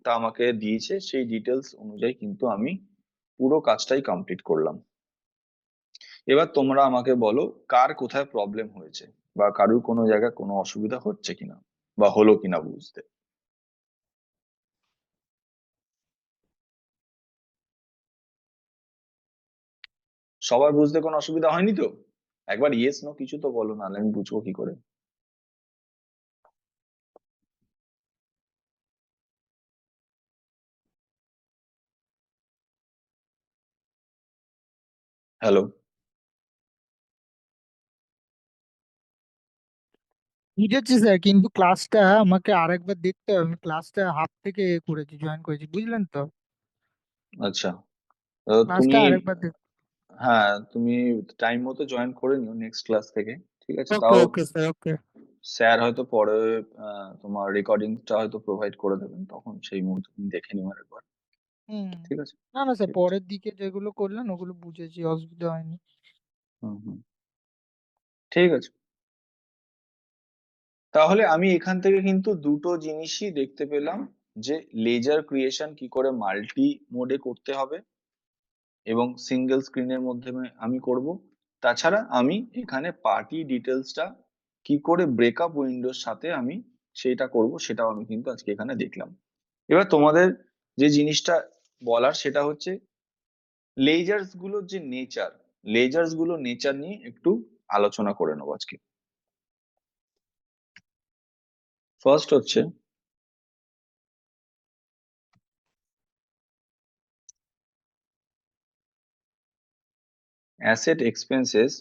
A: তা আমাকে দিয়েছে সেই ডিটেলস অনুযায়ী কিন্তু আমি পুরো কাজটাই কমপ্লিট করলাম। এবার তোমরা আমাকে বলো কার কোথায় প্রবলেম হয়েছে বা কারুর কোনো জায়গায় কোনো অসুবিধা হচ্ছে কিনা বা হলো কিনা বুঝতে। সবার বুঝতে কোনো অসুবিধা হয়নি তো? একবার ইয়েস নো কিছু তো বলো, নাহলে আমি বুঝবো কি করে। হ্যালো?
D: বুঝেছি স্যার, কিন্তু ক্লাসটা আমাকে আরেকবার দেখতে হবে। আমি ক্লাসটা হাফ থেকে করেছি, জয়েন করেছি, বুঝলেন তো?
A: আচ্ছা,
D: ক্লাসটা
A: তুমি
D: আরেকবার দেখ।
A: হ্যাঁ তুমি টাইম মতো জয়েন করে নিও নেক্সট ক্লাস থেকে, ঠিক আছে?
D: ওকে
A: তাও
D: ওকে স্যার, ওকে।
A: স্যার হয়তো পরে তোমার রেকর্ডিংটা হয়তো প্রোভাইড করে দেবেন, তখন সেই মুহূর্তে তুমি দেখে নিও একবার,
D: হুম।
A: ঠিক আছে?
D: না না স্যার,
A: ঠিক আছে।
D: পরের দিকে যেগুলো করলেন ওগুলো বুঝেছি, অসুবিধা হয়নি।
A: হুম হুম, ঠিক আছে। তাহলে আমি এখান থেকে কিন্তু দুটো জিনিসই দেখতে পেলাম, যে লেজার ক্রিয়েশন কি করে মাল্টি মোডে করতে হবে এবং সিঙ্গেল স্ক্রিনের মাধ্যমে আমি করব। তাছাড়া আমি এখানে পার্টি ডিটেলসটা কি করে ব্রেকআপ উইন্ডোর সাথে আমি সেটা করব, সেটাও আমি কিন্তু আজকে এখানে দেখলাম। এবার তোমাদের যে জিনিসটা বলার সেটা হচ্ছে লেজার্স গুলোর যে নেচার, লেজার্স গুলোর নেচার নিয়ে একটু আলোচনা করে নেবো আজকে। ফার্স্ট হচ্ছে অ্যাসেট এক্সপেন্সেস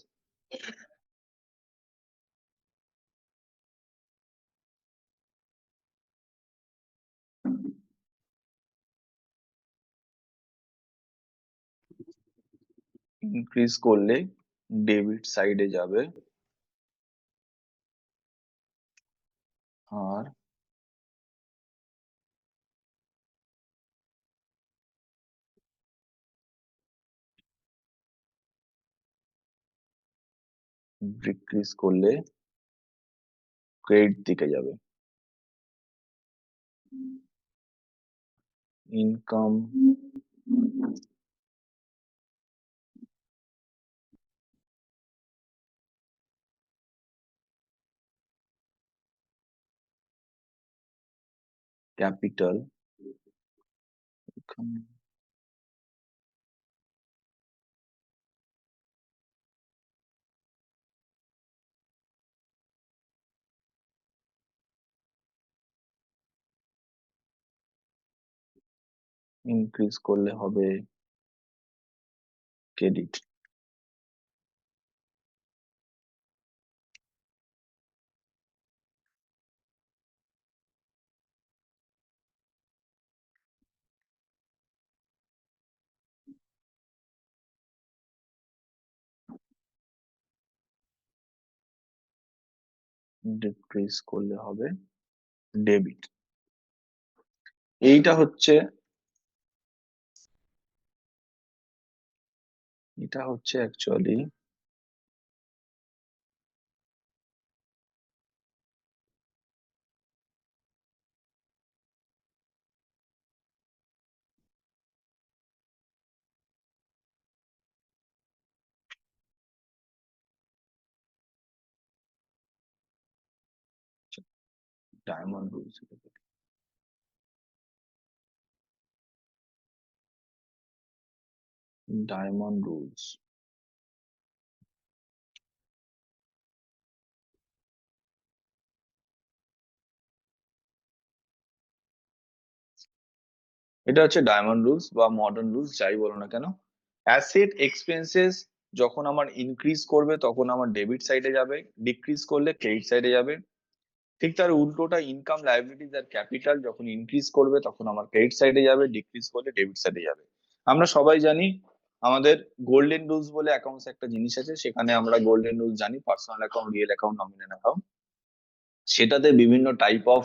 A: ইনক্রিজ করলে ডেবিট সাইডে যাবে, আর ডিক্রিজ করলে ক্রেডিট দিকে যাবে। ইনকাম ক্যাপিটাল ইনক্রিজ করলে হবে ক্রেডিট। ডিক্রিজ করলে হবে ডেবিট। এইটা হচ্ছে actually diamond rules. Diamond rules এটা হচ্ছে ডায়মন্ড রুলস বা মডার্ন রুলস, যাই বলো না কেন। অ্যাসেট এক্সপেন্সেস যখন আমার ইনক্রিজ করবে তখন আমার ডেবিট সাইডে যাবে, ডিক্রিজ করলে ক্রেডিট সাইডে যাবে। ঠিক তার উল্টোটা, ইনকাম লায়াবিলিটিস আর ক্যাপিটাল যখন ইনক্রিজ করবে তখন আমার ক্রেডিট সাইডে যাবে, ডিক্রিজ করলে ডেবিট সাইডে যাবে। আমরা সবাই জানি আমাদের গোল্ডেন রুলস বলে অ্যাকাউন্টস একটা জিনিস আছে, সেখানে আমরা গোল্ডেন রুলস জানি, personal account, real account, nominal account. সেটাতে বিভিন্ন টাইপ অফ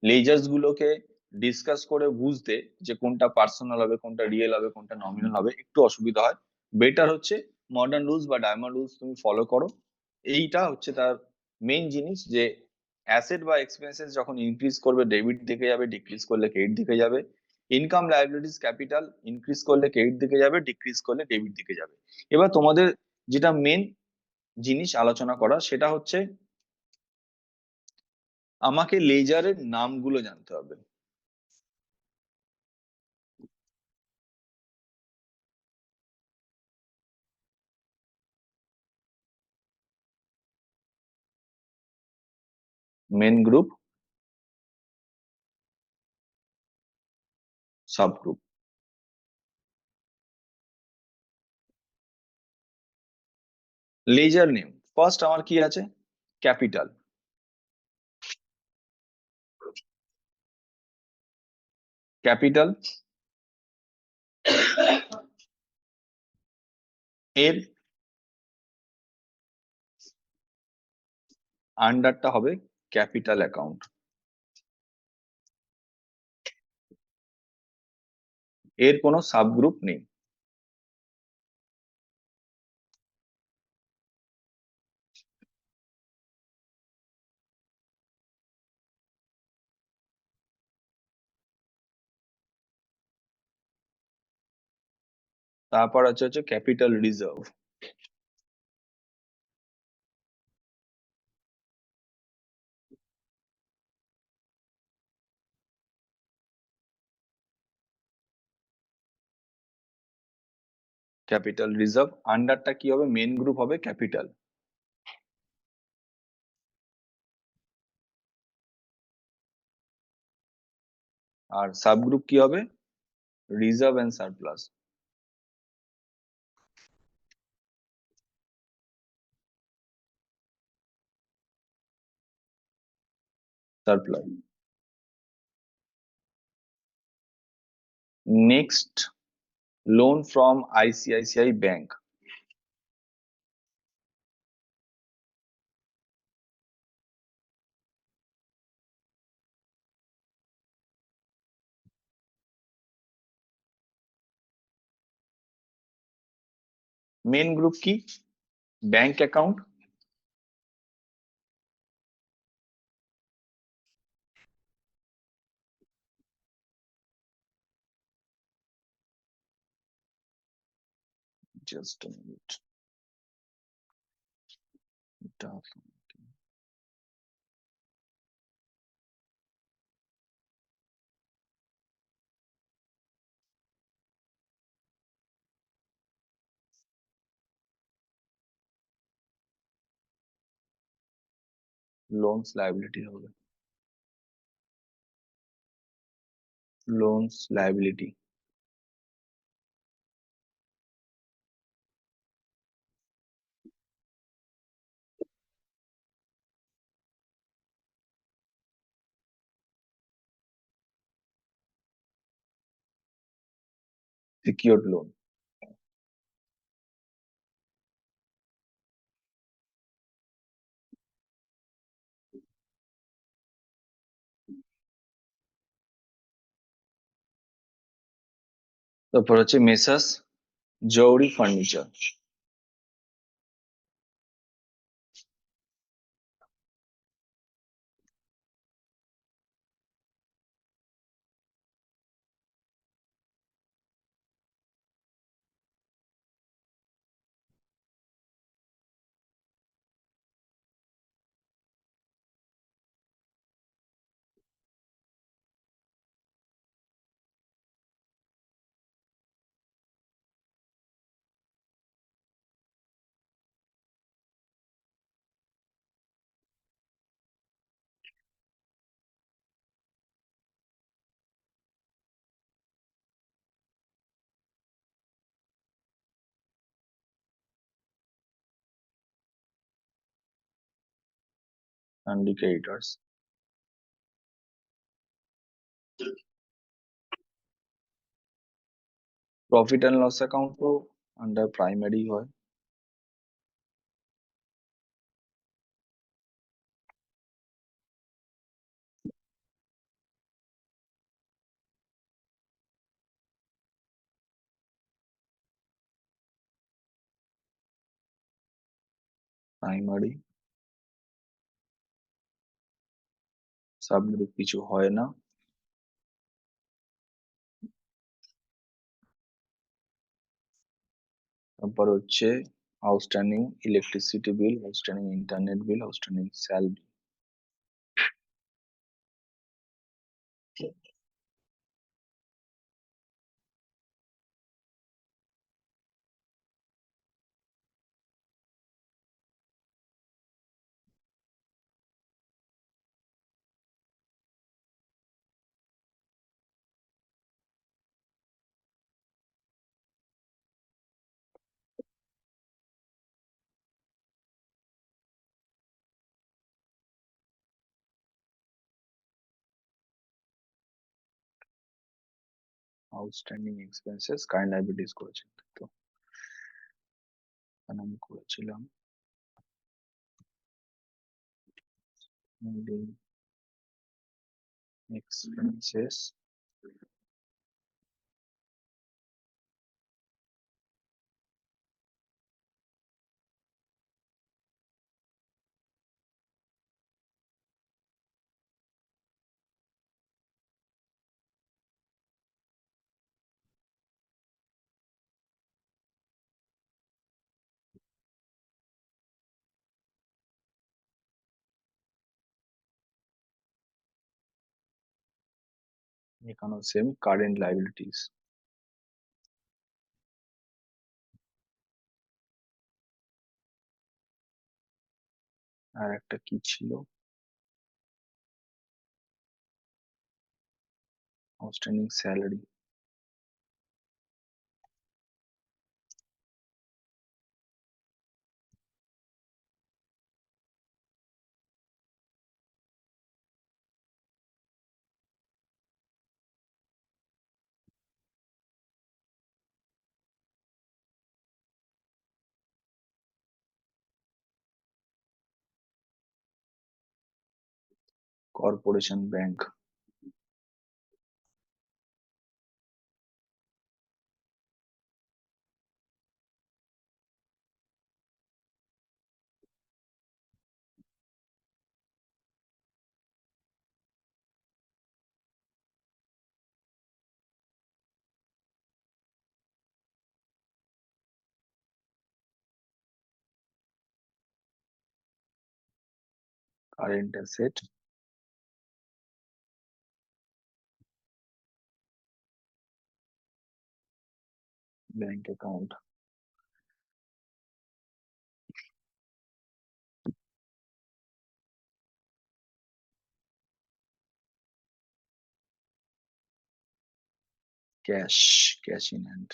A: লেজার্স গুলোকে ডিসকাস করে বুঝতে যে কোনটা পার্সোনাল হবে, কোনটা রিয়েল হবে, কোনটা নমিনাল হবে একটু অসুবিধা হয়। বেটার হচ্ছে মডার্ন রুলস বা ডায়মন্ড রুলস তুমি ফলো করো। এইটা হচ্ছে তার মেইন জিনিস, যে অ্যাসেট বা এক্সপেন্সেস যখন ইনক্রিজ করবে ডেবিট দিকে যাবে, ডিক্রিজ করলে ক্রেডিট দিকে যাবে। ইনকাম লায়াবিলিটিস ক্যাপিটাল ইনক্রিজ করলে ক্রেডিট দিকে যাবে, ডিক্রিজ করলে ডেবিট দিকে যাবে। এবার তোমাদের যেটা মেন জিনিস আলোচনা করা সেটা হচ্ছে আমাকে লেজারের নামগুলো জানতে হবে। Main group, sub group. Ledger name first আমার কি আছে? ক্যাপিটাল। ক্যাপিটাল এর আন্ডারটা হবে ক্যাপিটাল অ্যাকাউন্ট। এর কোনো সাব গ্রুপ নেই। তারপর হচ্ছে ক্যাপিটাল রিজার্ভ। ক্যাপিটাল রিজার্ভ আন্ডারটা কি হবে? মেন গ্রুপ হবে ক্যাপিটাল। আর সাব গ্রুপ কি হবে? Reserve and surplus. Surplus. Next, loan from ICICI bank. Main group কি? Bank account. Just a minute. এটা লোনস লায়াবিলিটি হবে। Loans liability. Secured loan. তারপর হচ্ছে messrs Jauhari furniture. sundry creditors. Profit and loss account তো under primary হয়। Primary subgroup কিছু হয় না। তারপর হচ্ছে outstanding electricity bill, outstanding internet bill, outstanding salary. Outstanding expenses current liabilities করেছেন, তো এখানে আমি করেছিলাম এক্সপেন্সেস এখানেও সেম কারেন্ট লায়াবিলিটিস। আর একটা কি ছিল, outstanding salary. Corporation bank, current asset, bank account. Cash, cash in hand.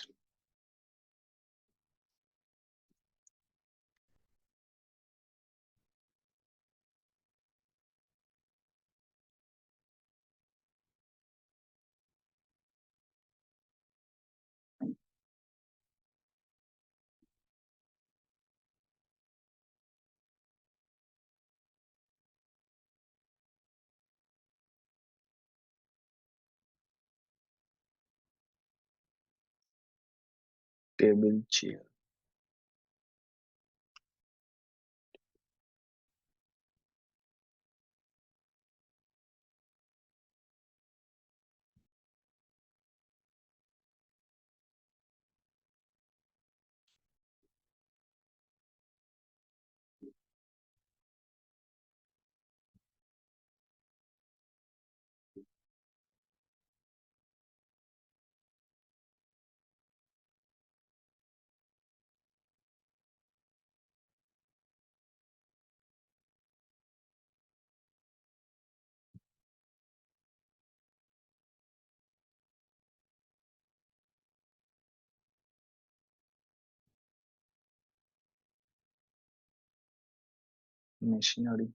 A: Table chair, machinery,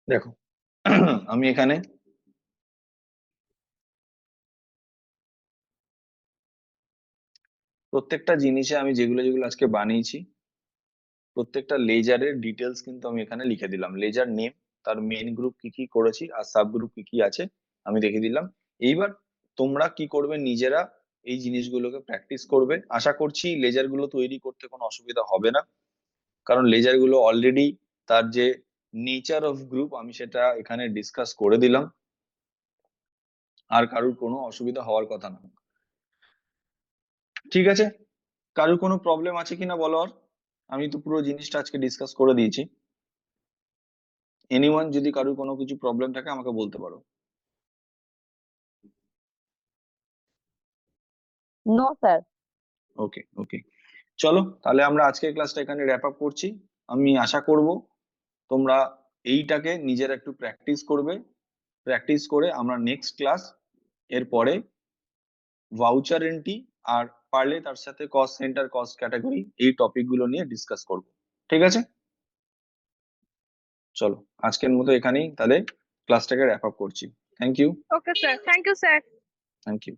A: দেখো আমি এখানে প্রত্যেকটা জিনিসে আমি যেগুলো যেগুলো আজকে বানিয়েছি প্রত্যেকটা লেজারের ডিটেলস কিন্তু আমি এখানে লিখে দিলাম। লেজার নেম, তার মেন গ্রুপ কি কি করেছি আর সাব গ্রুপ কি কি আছে আমি দেখে দিলাম। এইবার তোমরা কি করবে, নিজেরা এই জিনিসগুলোকে প্র্যাকটিস করবে। আশা করছি লেজার গুলো তৈরি করতে কোনো অসুবিধা হবে না, কারণ লেজার গুলো অলরেডি তার যে নেচার অফ গ্রুপ আমি সেটা এখানে ডিসকাস করে দিলাম। আর কারোর কোনো অসুবিধা হওয়ার কথা না। ঠিক আছে, কারোর কোনো প্রবলেম আছে কিনা বলো। আর আমি তো পুরো জিনিসটা আজকে ডিসকাস করে দিয়েছি। এনিওয়ান, যদি কারোর কোনো কিছু প্রবলেম থাকে আমাকে বলতে পারো।
B: No sir.
A: ওকে ওকে, চলো তাহলে আমরা আজকের ক্লাসটা এখানে র্যাপ আপ করছি। আমি আশা করব তোমরা এইটাকে নিজেরা একটু প্র্যাকটিস করবে। প্র্যাকটিস করে আমরা নেক্সট ক্লাস এর পরে ভাউচার এন্ট্রি আর পারলে তার সাথে কস্ট সেন্টার, কস্ট ক্যাটাগরি, এই টপিক গুলো নিয়ে ডিসকাস করব। ঠিক আছে, চলো আজকের মতো এখানেই তাহলে ক্লাসটাকে র্যাপ আপ করছি। Thank you.
C: Okay sir, thank you sir.
A: Thank you.